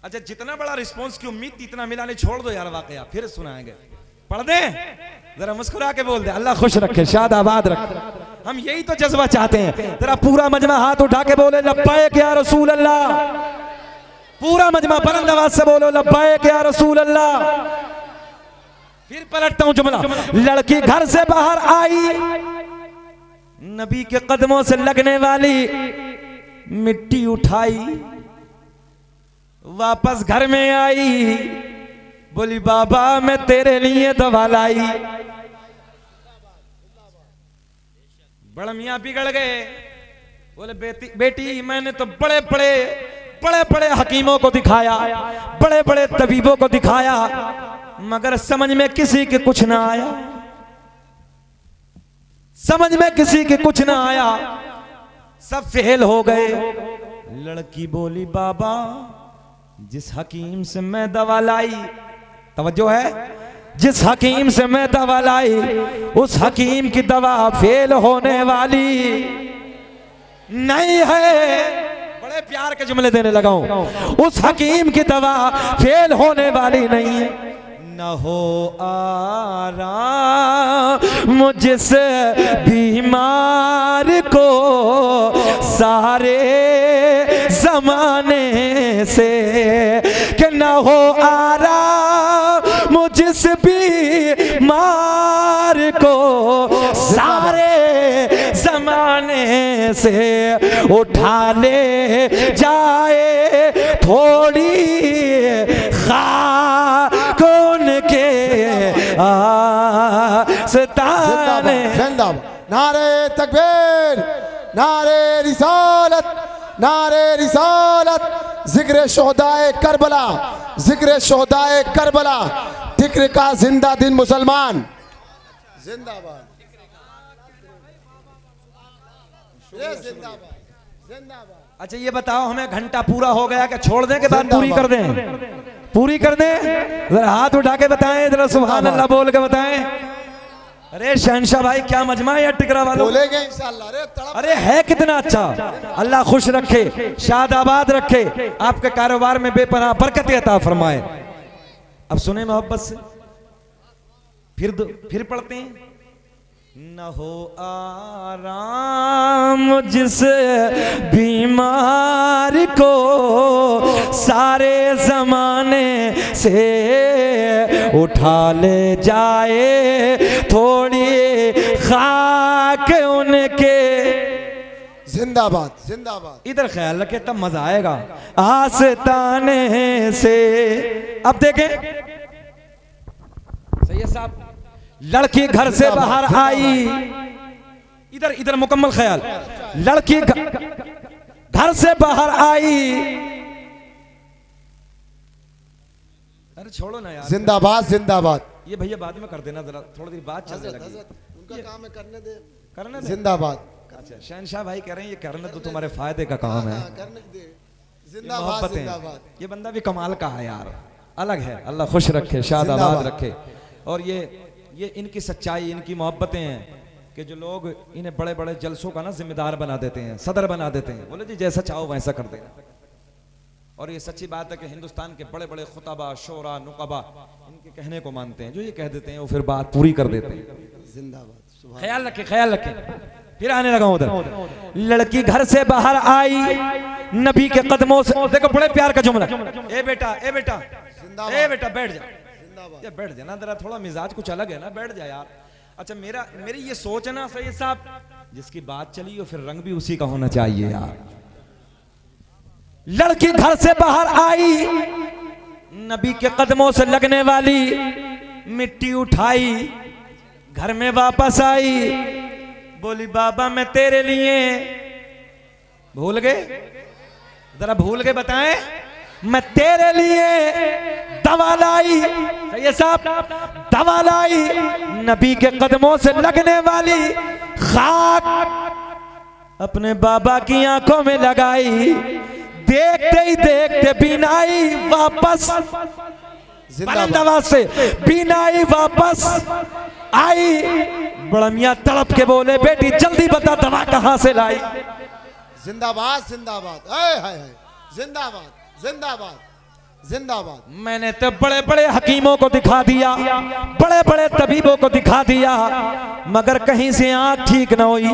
अच्छा, जितना बड़ा रिस्पांस की उम्मीद थी इतना मिला नहीं, छोड़ दो यार वाकया, फिर सुनाएंगे। पढ़ दे, जरा मुस्कुरा के बोल दे, अल्लाह खुश रखे, शाद आबाद रखे। हम यही तो जज्बा चाहते हैं। जरा पूरा मजमा हाथ उठा के बोले लब्बैक या रसूल अल्लाह। पूरा मजमा बुलंद आवाज से बोलो लब्बैक या रसूल अल्लाह। फिर पलटता हूं जुमला। लड़की घर से बाहर आई, नबी के कदमों से लगने वाली मिट्टी उठाई, वापस घर में आई, बोली बाबा मैं तेरे लिए दवा लाई। बड़ा मियां बिगड़ गए, बोले बेटी मैंने तो बड़े बड़े हकीमों को दिखाया, बड़े बड़े तबीबों को दिखाया, मगर समझ में किसी के कुछ ना आया, समझ में किसी के कुछ ना आया, सब फेल हो गए। लड़की बोली बाबा जिस हकीम से मैं दवा लाई, तवज्जो है, जिस हकीम से मैं दवा लाई उस हकीम की दवा फेल होने वाली नहीं है। बड़े प्यार के जुमले देने लगा हूं। उस हकीम की दवा फेल होने वाली नहीं है। न हो आराम जिस बीमार को सारे जमाने से, कि न हो आराम जिस बीमार को सारे जमाने से, उठा ले जाए थोड़ी खाक उनके आस्ताने। जिंदाबाद, नारे तकबीर, नारे रिसालत, नारे रिसालत, जिक्र शोहदाए करबला, जिक्र शोहदाए करबला, जिक्र का जिंदा दिन मुसलमान। जिंदाबाद, जिंदाबाद, जिंदाबाद। अच्छा ये बताओ, हमें घंटा पूरा हो गया कि छोड़ दें कि बात पूरी कर दें? पूरी कर दें? जरा हाथ उठा के बताएं, जरा सुभान अल्लाह बोल के बताएं। अरे शहनशाह भाई क्या मजमा है यार टिकरा वालों, बोलेंगे इंशाअल्लाह। अरे है कितना अच्छा। अल्लाह खुश रखे, शाद आबाद रखे, आपके कारोबार में बेपनाह बरकत अता फरमाए। अब सुने मोहब्बत से, फिर पढ़ते हैं। न हो आराम जिस बीमार को सारे जमाने से, उठा ले जाए थोड़ी खाक उनके। जिंदाबाद, जिंदाबाद। इधर ख्याल रखे तब मजा आएगा। आस्ताने से। अब देखें सैयद साहब, लड़की घर से बाहर आई, इधर मुकम्मल ख्याल। लड़की घर से बाहर आई, अरे छोड़ो ना यार। जिंदाबाद, जिंदाबाद। ये भैया बाद में कर देना, जरा थोड़ी देर बाद चलने लगी। उनका काम है, करने दे, करने दे। जिंदाबाद। अच्छा शहनशाह भाई कह रहे हैं ये करने तो तुम्हारे फायदे का काम है। करने दे, जिंदाबाद, जिंदाबाद। ये बंदा भी कमाल का है यार, अलग है। अल्लाह खुश रखे, शाद आबाद रखे। और ये इनकी सच्चाई, इनकी मोहब्बतें हैं कि जो लोग इन्हें बड़े बड़े जलसों का ना जिम्मेदार बना देते हैं, सदर बना देते हैं। बोले जी जैसा चाहो वैसा कर देना। और ये सच्ची बात है कि हिंदुस्तान के बड़े बड़े खुताबा, शोरा, नुकबा इनके कहने को मानते हैं। जो ये कह देते हैं वो फिर बात पूरी कर देते हैं। जिंदाबाद। ख्याल रखे, ख्याल रखे। फिर आने लगा उधर। लड़की घर से बाहर आई, नबी के कदमों से, देखो बड़े प्यार का जुमला, ए बेटा ए बेटा ए बेटा बैठ जा, ये बैठ जा ना, जरा थोड़ा मिजाज कुछ अलग है ना, बैठ जा यार। अच्छा मेरी ये सोच है ना सैयद साहब, जिसकी बात चली हो फिर रंग भी उसी का होना चाहिए यार। लड़की घर से बाहर आई, नबी के कदमों से लगने वाली मिट्टी उठाई, घर में वापस आई, बोली बाबा मैं तेरे लिए, भूल गए, जरा भूल गए बताएं, मैं तेरे लिए दवा लाई, सैयद साहब दवा लाई, नबी के कदमों से लगने वाली खाक अपने बाबा की आंखों में लगाई, देखते ही देखते बीनाई वापस, दवा से बीनाई वापस आई। बड़ा मियां तड़प के बोले बेटी जल्दी बता दवा कहां से लाई। जिंदाबाद जिंदाबाद, हाय हाय हाय, जिंदाबाद जिंदाबाद जिंदाबाद। मैंने तो बड़े बड़े हकीमों को दिखा दिया, बड़े बड़े तबीबों को दिखा दिया, मगर कहीं से आंख ठीक ना हुई,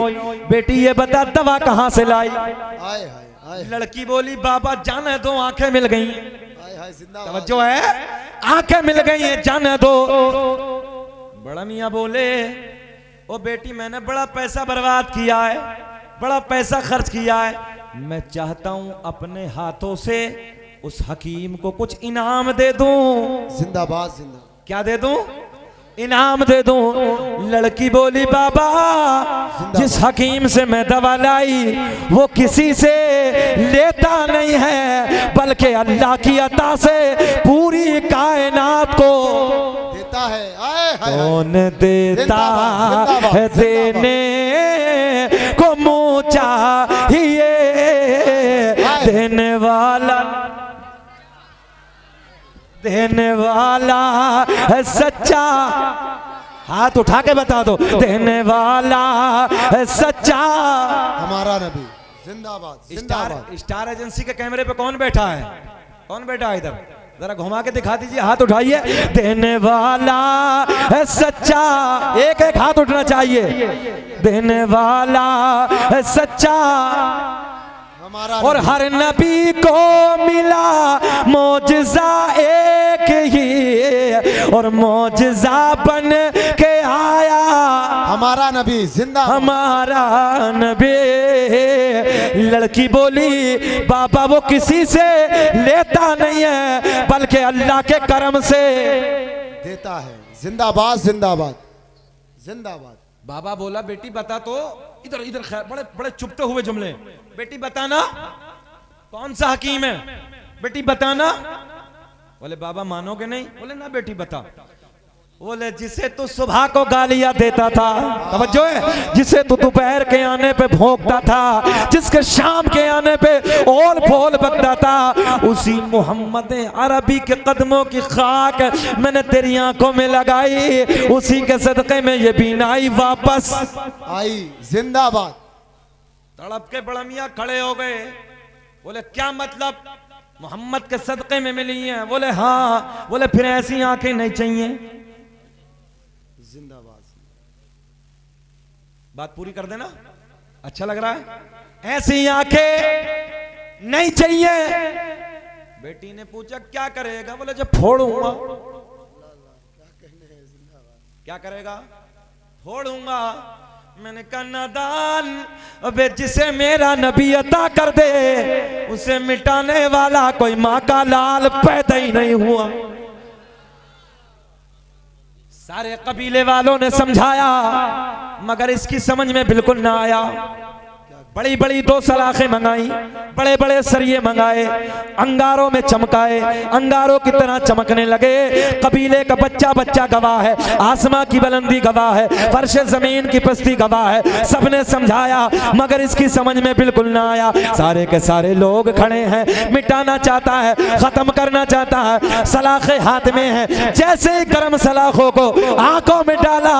बेटी ये बता दवा कहां से लाई। हाय हाय हाय, लड़की बोली बाबा जाने दो, आंखें मिल गई, हाय हाय, जिंदाबाद। तवज्जो है, आंखें मिल गई हैं, जाने दो। बड़ा मियां बोले ओ बेटी मैंने बड़ा पैसा बर्बाद किया है, बड़ा पैसा खर्च किया है, मैं चाहता हूं अपने हाथों से उस हकीम को कुछ इनाम दे दूं। जिंदाबाद जिंदाबाद। क्या दे दूं? इनाम दे दूं। लड़की बोली बाबा जिस हकीम से मैं दवा लाई वो किसी से लेता नहीं है, बल्कि अल्लाह की अता से पूरी कायनात को देता है। हाय हाय, कौन देता जिंदाबाद, जिंदाबाद, है देने को मुँह चाहिए, देने वाला है सच्चा, हाथ उठा के बता दो, देने वाला है सच्चा हमारा नबी। जिंदाबाद जिंदाबाद। स्टार एजेंसी के कैमरे पे कौन बैठा है, कौन बैठा है इधर, जरा घुमा के दिखा दीजिए, हाथ उठाइए। देने वाला है सच्चा, एक एक हाथ उठना चाहिए, देने वाला है सच्चा। और हर नबी को मिला मौजज़ा एक ही, और मौजज़ा बन के आया हमारा नबी। जिंदाबाद हमारा नबी। लड़की बोली बाबा वो किसी से लेता नहीं है, बल्कि अल्लाह के करम से देता है। जिंदाबाद जिंदाबाद जिंदाबाद। बाबा बोला बेटी बता तो, इधर इधर बड़े बड़े चुपते हुए जुमले, बेटी बताना कौन सा हकीम है, बेटी बताना। बोले बाबा मानोगे नहीं, बोले ना बेटी बता। बोले जिसे तू सुबह को गालियां देता था, तवज्जो है, जिसे तू दोपहर के आने पे भोंकता था, जिसके शाम के आने पे ओल फोल बकता था, उसी मोहम्मद अरबी के कदमों की खाक मैंने तेरी आंखों में लगाई, उसी के सदक़े में ये बीनाई वापस आई। जिंदाबाद। तड़प के बड़ा मियां खड़े हो गए, बोले क्या मतलब, मोहम्मद के सदक़े में मिली हैं? बोले हाँ। बोले फिर ऐसी आंखें नहीं चाहिए। जिंदाबाद। बात पूरी कर देना, अच्छा लग रहा है? ऐसी आंखें नहीं चाहिए। बेटी ने पूछा क्या करेगा? बोले जब फोड़ूंगा। क्या करेगा? फोड़ूंगा। मैंने कहा नादान, अबे जिसे मेरा नबी अता कर दे उसे मिटाने वाला कोई माँ का लाल पैदा ही नहीं हुआ। सारे कबीले वालों ने समझाया मगर इसकी समझ में बिल्कुल ना आया। बड़ी बड़ी 2 सलाखें मंगाई, बड़े बड़े सरिये मंगाए, अंगारों में चमकाए, अंगारों की तरह चमकने लगे। कबीले का बच्चा बच्चा गवाह है, आसमां की बुलंदी गवाह है, फर्श जमीन की पस्ती गवाह है। सबने समझाया मगर इसकी समझ में बिल्कुल ना आया। सारे के सारे लोग खड़े हैं, मिटाना चाहता है, खत्म करना चाहता है, सलाखें हाथ में है। जैसे ही गर्म सलाखों को आंखों में डाला,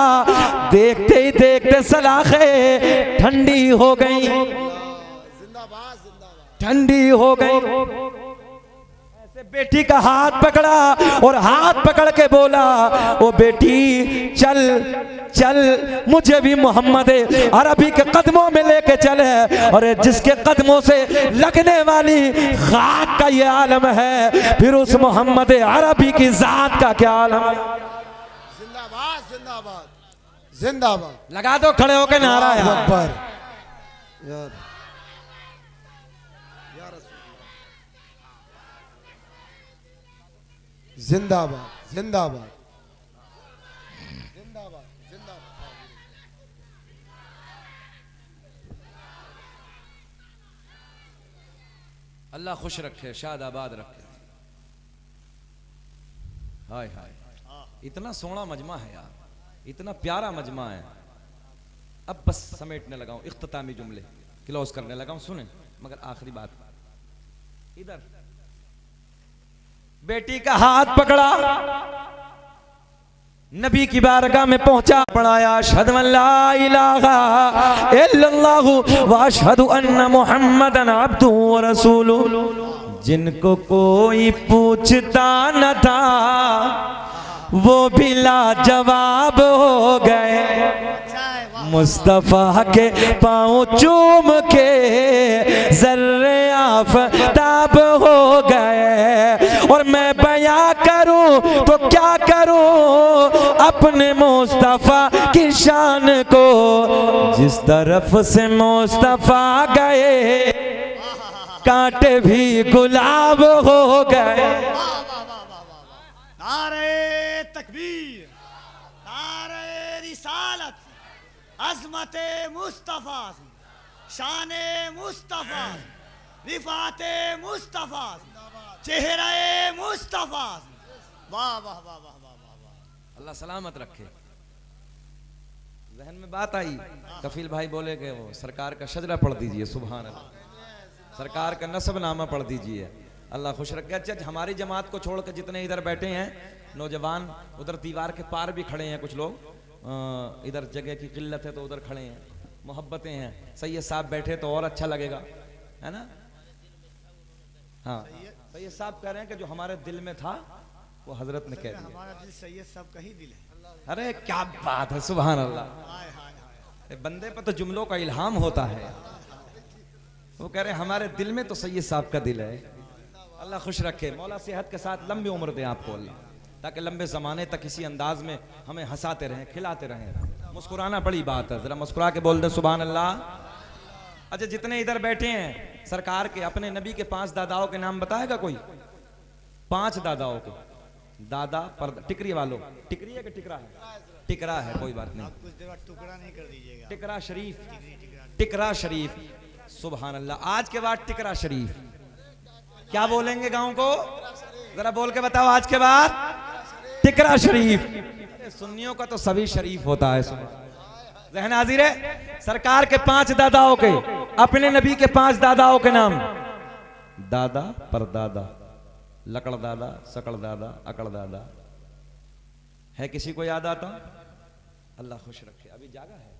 देखते ही देखते सलाखें ठंडी हो गई, ठंडी हो गई। ऐसे बेटी का हाथ पकड़ा और हाथ पकड़ के बोला, ओ बेटी चल चल मुझे भी मोहम्मद अरबी के कदमों में लेके चले, और जिसके कदमों से लगने वाली खाक का ये आलम है, फिर उस मोहम्मद अरबी की जात का क्या आलम है। जिंदाबाद जिंदाबाद जिंदाबाद। लगा दो खड़े होकर नारा अल्लाहु यार। अकबर। यार जिंदाबाद जिंदाबाद जिंदाबाद जिंदाबाद। अल्लाह खुश रखे, शाद आबाद रखे। हाय हाय, इतना सोना मजमा है यार, इतना प्यारा मजमा है। अब बस समेटने लगा हूं, इख्तितामी जुमले क्लोज करने लगा हूं। सुने मगर आखिरी बात, इधर बेटी का हाथ पकड़ा, नबी की बारगाह में पहुंचा, पढ़ाया अशहदु अल्ला इलाहा इल्लल्लाहु व अशहदु अन्ना मुहम्मदन अब्दुहु व रसूलुहु। जिनको कोई पूछता न था वो भी लाजवाब हो गए, मुस्तफा के पाँव चूम के जर्रे आफताब हो गए। और मैं बयां करूं तो क्या करूं अपने मुस्तफा की शान को, जिस तरफ से मुस्तफा गए कांटे भी गुलाब हो गए। नारे तकबीर, नारे रिसालत, अज़मते मुस्तफ़ा, शाने मुस्तफ़ा, रिफ़ाते मुस्तफ़ा, चेहरे मुस्तफ़ा। वाह वाह वाह वाह वाह वाह। अल्लाह सलामत रखे। जहन में बात आई, कफील भाई बोले कि वो सरकार का शजरा पढ़ दीजिए, सुभान अल्लाह, सरकार का नसबनामा पढ़ दीजिए। अल्लाह खुश रखे। अच्छा, हमारी जमात को छोड़ कर जितने इधर बैठे हैं नौजवान, उधर दीवार के पार भी खड़े हैं कुछ लोग, इधर जगह की किल्लत है तो उधर खड़े हैं, मोहब्बतें हैं। सैयद साहब बैठे तो और अच्छा लगेगा, है ना। हाँ, सैयद साहब कह रहे हैं कि जो हमारे दिल में था वो हजरत ने कह दिया। हमारा दिल सैयद सब का ही दिल है। अरे क्या बात है, सुभान अल्लाह। हाय हाय हाय। बंदे पर तो जुमलों का इल्हाम होता है। वो कह रहे हैं हमारे दिल में तो सैयद साहब का दिल है। अल्लाह खुश रखे, मौला सेहत के साथ लंबी उम्र दे आपको अल्लाह, ताकि लंबे ज़माने तक इसी अंदाज में हमें हंसाते रहें, खिलाते रहें। मुस्कुराना बड़ी बात है, ज़रा मुस्कुरा के बोल दे सुभान अल्लाह। अच्छा, जितने इधर बैठे हैं सरकार के अपने नबी के 5 दादाओं के नाम बताएगा कोई? 5 दादाओं के दादा पर टिकरी वालों, टिकरी है कि टिकरा है? टिकरा है, कोई बात नहीं, कुछ देर बाद टुकड़ा नहीं कर दीजिएगा। टिकरा शरीफ, टिकरा शरीफ, सुभान अल्लाह। आज के बाद टिकरा शरीफ क्या बोलेंगे गांव को? जरा बोल के बताओ, आज के बाद टिकरा शरीफ। सुन्नियों का तो सभी शरीफ होता है। जहन हाजिर है, सरकार के 5 दादाओं के, अपने नबी के 5 दादाओं के नाम, दादा परदादा, लकड़ दादा, सकड़ दादा, अकड़ दादा। है किसी को याद आता? अल्लाह खुश रखे। अभी जागा है,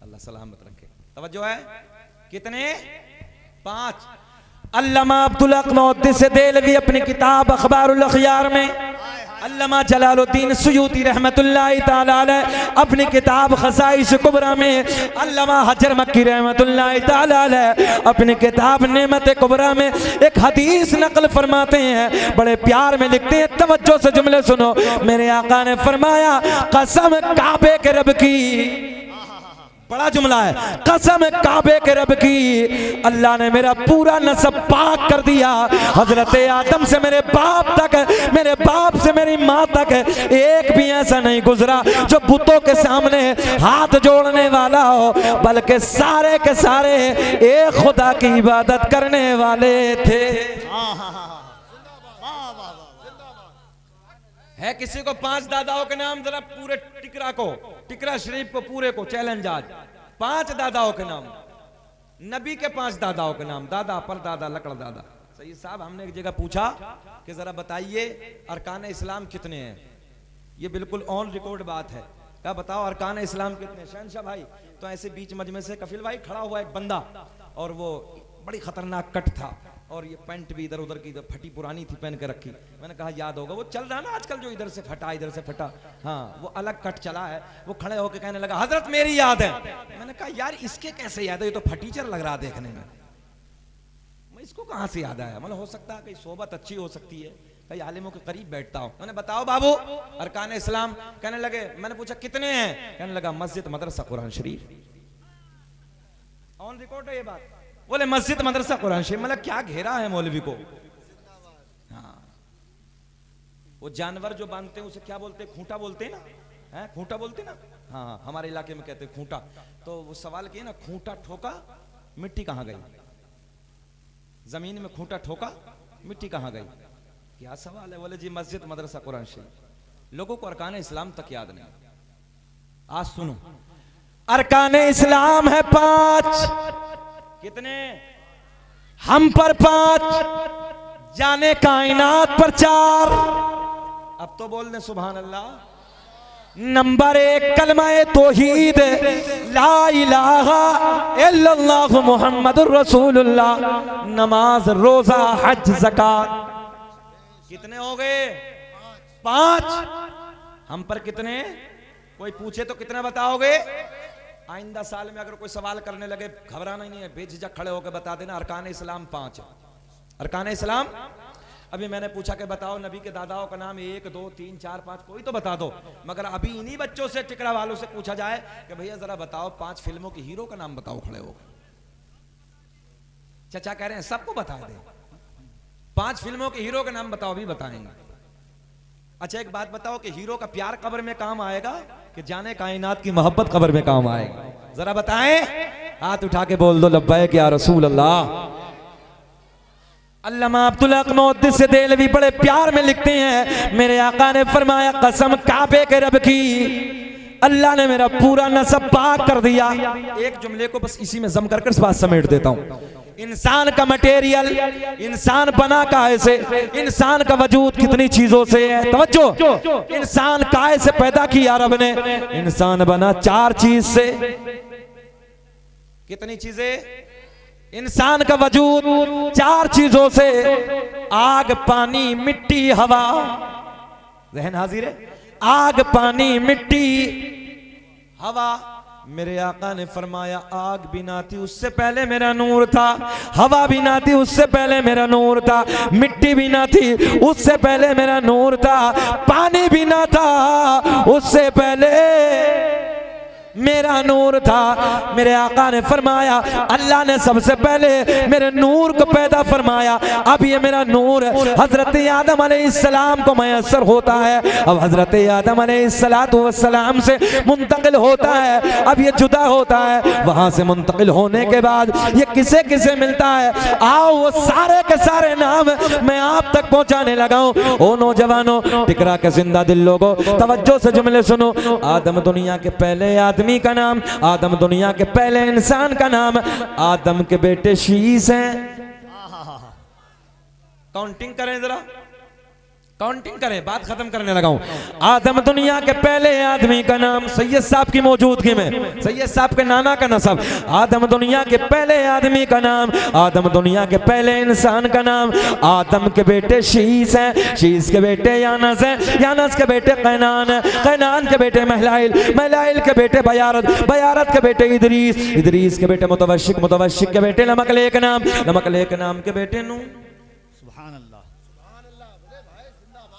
अल्लाह सलामत रखे। तवज्जो है, कितने? 5। अल्लामा अब्दुल हक मुहद्दिस देलवी अपनी किताब अखबारुल अखयार में, अल्लामा जलालुद्दीन सुयूती रहमतुल्लाहि ताला अलैह अपनी किताब खसाइस कुबरा में, अल्लामा हजर मक्की रहमतुल्लाहि ताला अलैह अपनी किताब नेमत कुबरा में एक हदीस नकल फरमाते हैं, बड़े प्यार में लिखते हैं। तवज्जो से जुमले सुनो। मेरे आका ने फरमाया, कसम काबे के रब की, बड़ा जुमला है, कसम काबे के रब की, अल्लाह ने मेरा पूरा नसब पाक कर दिया। हजरत आदम से मेरे बाप तक, मेरे बाप से मेरी माँ तक एक भी ऐसा नहीं गुजरा जो बुतों के सामने हाथ जोड़ने वाला हो, बल्कि सारे के सारे एक खुदा की इबादत करने वाले थे। है किसी को 5 दादाओं के नाम? जरा पूरे टिकरा को, टिकरा शरीफ को पूरे को चैलेंज आज। 5 दादाओं के नाम, नबी के 5 दादाओं के नाम, दादा परदादा लकड़ दादा। सही साहब, हमने एक जगह पूछा कि जरा बताइए अरकान इस्लाम कितने हैं? ये बिल्कुल ऑन रिकॉर्ड बात है। क्या बताओ अरकान इस्लाम कितने? शहनशाह भाई तो ऐसे बीच मजमे से कफिल भाई खड़ा हुआ एक बंदा, और वो बड़ी खतरनाक कट था, और ये पैंट भी इधर उधर की फटी पुरानी थी पहन के रखी। मैंने कहा याद होगा, वो चल रहा ना आजकल जो इधर से फटा इधर से फटा, हाँ वो अलग कट चला है। वो खड़े होकर कहने लगा हजरत मेरी याद है। मैंने कहा यार इसके कैसे याद है, ये तो फटीचर लग रहा देखने में, मैं इसको कहां से याद आया। मतलब हो सकता है कहीं सोबत अच्छी हो सकती है, कई आलिमों के करीब बैठता हूं। मैंने बताओ बाबू अरकान इस्लाम, कहने लगे। मैंने पूछा कितने हैं, कहने लगा मस्जिद मदरसा कुरान शरीफ। ऑन रिकॉर्ड है ये बात। बोले मस्जिद मदरसा कुरान शरीफ। मतलब क्या घेरा है मौलवी को। हाँ वो जानवर जो बांधते हैं उसे क्या बोलते हैं, खूंटा बोलते हैं ना, है खूंटा बोलते हैं ना। हाँ हमारे इलाके में कहते हैं खूंटा। तो वो सवाल किए ना, खूंटा ठोका मिट्टी कहां गई, जमीन में खूंटा ठोका मिट्टी कहां गई, क्या सवाल है। बोले जी मस्जिद मदरसा कुरान शरीफ। लोगों को अरकान इस्लाम तक याद नहीं। आज सुनो, अरकान इस्लाम है 5। कितने, हम पर 5, जाने कायनात पर 4। अब तो बोल दे सुभान अल्लाह। नंबर 1 कलमा-ए तौहीद, ला इलाहा इल्लल्लाह मुहम्मदुर रसूलुल्लाह। नमाज, रोजा, हज, ज़कात। कितने हो गए, 5। हम पर कितने, कोई पूछे तो कितना बताओगे। आइंदा साल में अगर कोई सवाल करने लगे घबराना ही नहीं है, बेझिझक खड़े होकर बता देना अरकान इस्लाम 5 है। अरकान इस्लाम। अभी मैंने पूछा कि बताओ नबी के दादाओं का नाम 1 2 3 4 5, कोई तो बता दो। मगर अभी इन्हीं बच्चों से, टिकरा वालों से पूछा जाए कि भैया जरा बताओ 5 फिल्मों के हीरो का नाम बताओ, खड़े हो। चचा कह रहे हैं सबको बता दे, 5 फिल्मों के हीरो का नाम बताओ, अभी बताएंगे। अच्छा एक बात बताओ कि हीरो का प्यार कब्र में काम आएगा कि जाने कायनात की मोहब्बत कब्र में काम आएगा, जरा बताएं। हाथ उठा के बोल दो लब्बैक या रसूल अल्लाह। अल्लामा अब्दुल हक मुहद्दिस देलवी बड़े प्यार में लिखते हैं, मेरे आका ने फरमाया कसम काबे के रब की, अल्लाह ने मेरा पूरा नसब पाक कर दिया। एक जुमले को बस इसी में जम कर इस बात समेट देता हूं। इंसान का मटेरियल, इंसान बना काहे से, इंसान का वजूद कितनी चीजों से है। तवज्जो, इंसान काहे से पैदा किया रब ने, इंसान बना 4 चीज से। कितनी चीजें, इंसान का वजूद 4 चीजों से, आग, पानी, मिट्टी, हवा। ज़हन हाजिर है, आग, पानी, मिट्टी, हवा। मेरे आका ने फरमाया आग भी ना थी उससे पहले मेरा नूर था, हवा भी ना थी उससे पहले मेरा नूर था, मिट्टी भी ना थी उससे पहले मेरा नूर था, पानी भी ना था उससे पहले मेरा नूर था। मेरे आका ने फरमाया अल्लाह ने सबसे पहले मेरे नूर को पैदा फरमाया। अब ये मेरा नूर हजरत आदम अलैहिस्सलाम को मैसर होता है। अब हजरत आदम अलैहिस्सलाम से मुंतकिल होता है, अब ये जुदा होता है। वहां से मुंतकिल होने के बाद ये किसे किसे मिलता है, आओ वो सारे के सारे नाम मैं आप तक पहुंचाने लगा हूं। ओ नौजवानों, टिकरा के जिंदा दिल लोगों, तवज्जो से जुमले सुनो। आदम दुनिया के पहले आदमी का नाम, आदम दुनिया के पहले इंसान का नाम, आदम के बेटे शीश हैं। काउंटिंग करें जरा, काउंटिंग करें, बात खत्म करने लगा हूं। आदम दुनिया के पहले आदमी का नाम, सैयद साहब की मौजूदगी में, सैयद साहब के नाना का नसब। आदम दुनिया के पहले आदमी का नाम, आदम दुनिया के पहले इंसान का नाम। आदम के बेटे शीश हैं, शीश के बेटे यानस हैं, यानस के बेटे कैनान हैं, कैनान के बेटे महलाइल, महलाइल के बेटे बयारत, बयारत के बेटे इदरीस, इदरीस के बेटे मुतवशिक, मुतवशिक के बेटे नमकलेक नाम, नमकलेक नाम के बेटे नूह। सुभान अल्लाह।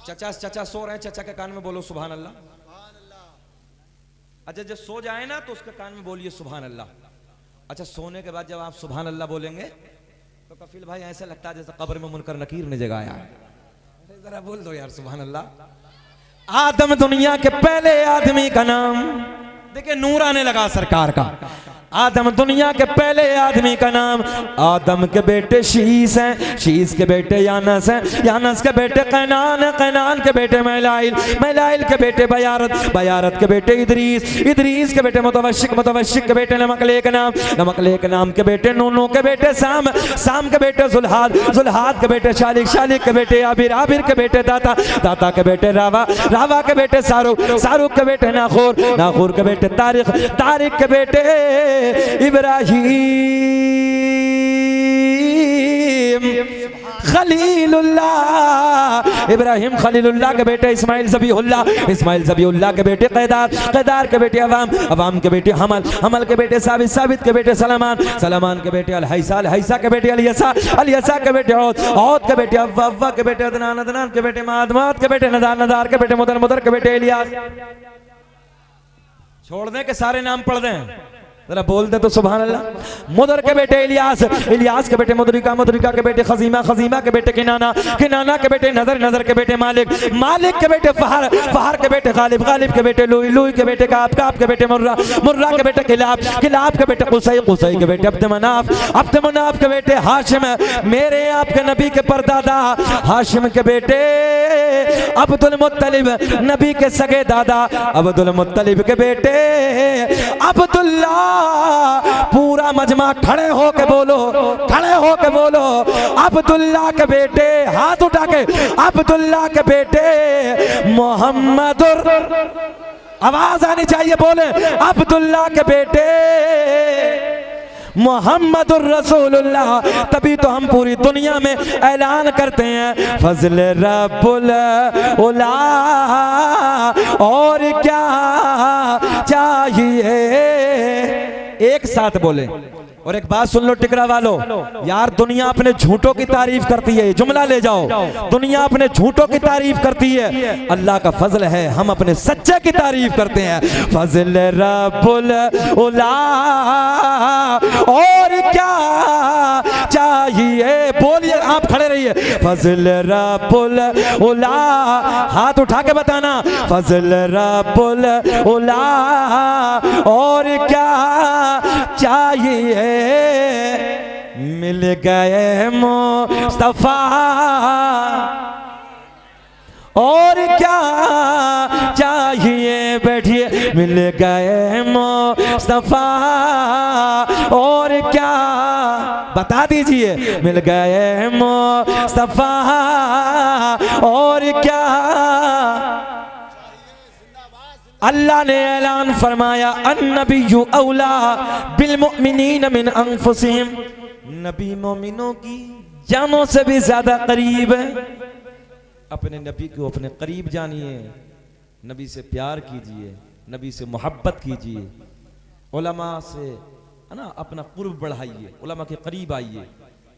चचा चचा सो रहे हैं, चचा के कान में बोलो सुभान अल्लाह। अच्छा जब सो जाए ना तो उसके कान में बोलिए सुभान अल्लाह। अच्छा सोने के बाद जब आप सुभान अल्लाह बोलेंगे तो कफील भाई ऐसा लगता है जैसे कब्र में मुनकर नकीर ने जगाया है। जरा बोल दो यार सुभान अल्लाह। आदम दुनिया के पहले आदमी का नाम, देखिए नूर आने लगा सरकार का। आदम दुनिया के पहले आदमी का नाम, आदम के बेटे शीश हैं, शीश के बेटे यानस हैं, यानस के बेटे कैनान हैं, कैनान के बेटे महलाइल, महलाइल के बेटे बयारत, बयारत के बेटे इदरीस, इदरीस के बेटे मुतवशिक, मुतवशिक के बेटे नमकलेक नाम, नमकलेक नाम के बेटे नूह के बेटे साम, साम के बेटे जुल्हाद, जुल्हाद के बेटे शालिक, शालिक के बेटे आबिर, आबिर के बेटे दाता, दाता के बेटे रावा, रावा के बेटे सारुक, सारुक के बेटे नाखूर, नाखूर के बेटे तारिक, तारिक के बेटे इब्राहिम। खलीलुल्लाह, इब्राहिम खलीलुल्लाह के बेटे इस्माइल ज़बीहुल्लाह, इस्माइल ज़बीहुल्लाह के बेटे कैदार, कैदार के बेटे अवाम, अवाम के बेटे हमल, हमल के बेटे साबित, साबित के बेटे सलमान, सलमान के बेटे अलहैसा, अलहैसा के बेटे अलियसा, अलियसा के बेटे औद, औद के बेटे अव्वा, अव्वा के बेटे अदनान, अदनान के बेटे माद, माद के बेटे नदार, नदार के बेटे मुदर, मुदर के बेटे इलियास। छोड़ दें कि सारे नाम पढ़ दें? जरा बोल दे तो सुभान अल्लाह। मुदर के बेटे इलियास, इलियास के बेटे मुदरिका, मुदरिका के बेटे खजीमा, खजीमा के बेटे किनाना, किनाना के बेटे नजर, नजर के बेटे मालिक, मालिक के बेटे फहर, फहर के बेटे गालिब, गालिब के बेटे लुई, लुई के बेटे काब, काब के बेटे मुर्रा, मुर्रा के बेटे किलाब, किलाब के बेटे कुसै, कुसै के बेटे अब्द मनाफ, अब्द मनाफ के बेटे हाशिम, मेरे आपके नबी के परदादा हाशिम के बेटे अब्दुल मुत्तलिब, नबी के सगे दादा अब्दुल मुत्तलिब के बेटे अब्दुल्ला। पूरा मजमा खड़े हो के बोलो, खड़े हो के बोलो, अब्दुल्ला के बेटे, हाथ उठा के, अब्दुल्ला के बेटे मोहम्मदुर, आवाज आनी चाहिए, बोले अब्दुल्ला के बेटे मोहम्मदुर रसूलुल्लाह। तभी तो हम पूरी दुनिया में ऐलान करते हैं फजल रब्बुल उला, और क्या चाहिए। एक साथ बोले। और एक बात सुन लो टिकरा वालों, यार दुनिया अपने झूठों की तारीफ करती है, जुमला ले जाओ, दुनिया अपने झूठों की तारीफ करती है, अल्लाह का फजल है हम अपने सच्चे की तारीफ करते हैं। फजल रब्बुल उला, और क्या चाहिए, बोलिए, आप खड़े रहिए। फजल रब्बुल उला, हाथ उठा के बताना, फजल रब्बुल उला, और क्या चाहिए। मिल गए मुस्तफा, और क्या चाहिए, बैठिए। मिल गए मुस्तफा, और क्या, बता दीजिए। मिल गए मुस्तफा, और क्या। अल्लाह ने ऐलान फरमाया अन्नबिय्यु औला बिल मुमिनीन मिन अनफुसिहिम, नबी मोमिनों की जानों से भी ज्यादा करीब है। अपने नबी को अपने करीब जानिए, नबी से प्यार कीजिए, नबी से मोहब्बत कीजिए, उलमा से है ना अपना कुर्ब बढ़ाइए, उलमा के करीब आइए,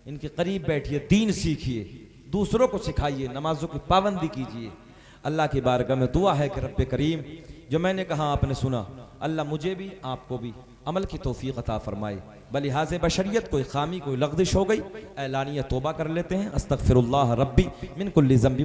इनके करीब बैठिए, दीन सीखिए, दूसरों को सिखाइए, नमाजों की पाबंदी कीजिए। अल्लाह की बारगाह में दुआ है कि रब्बे करीम जो मैंने कहा आपने सुना, अल्लाह मुझे भी आपको भी अमल की तौफीक अता फरमाए। बलिहाज बशरियत कोई खामी कोई लग़ज़िश हो गई, ऐलानिया तौबा कर लेते हैं। अस्तग़फिरुल्लाह रब्बी मिन कुल्ली ज़ंबी।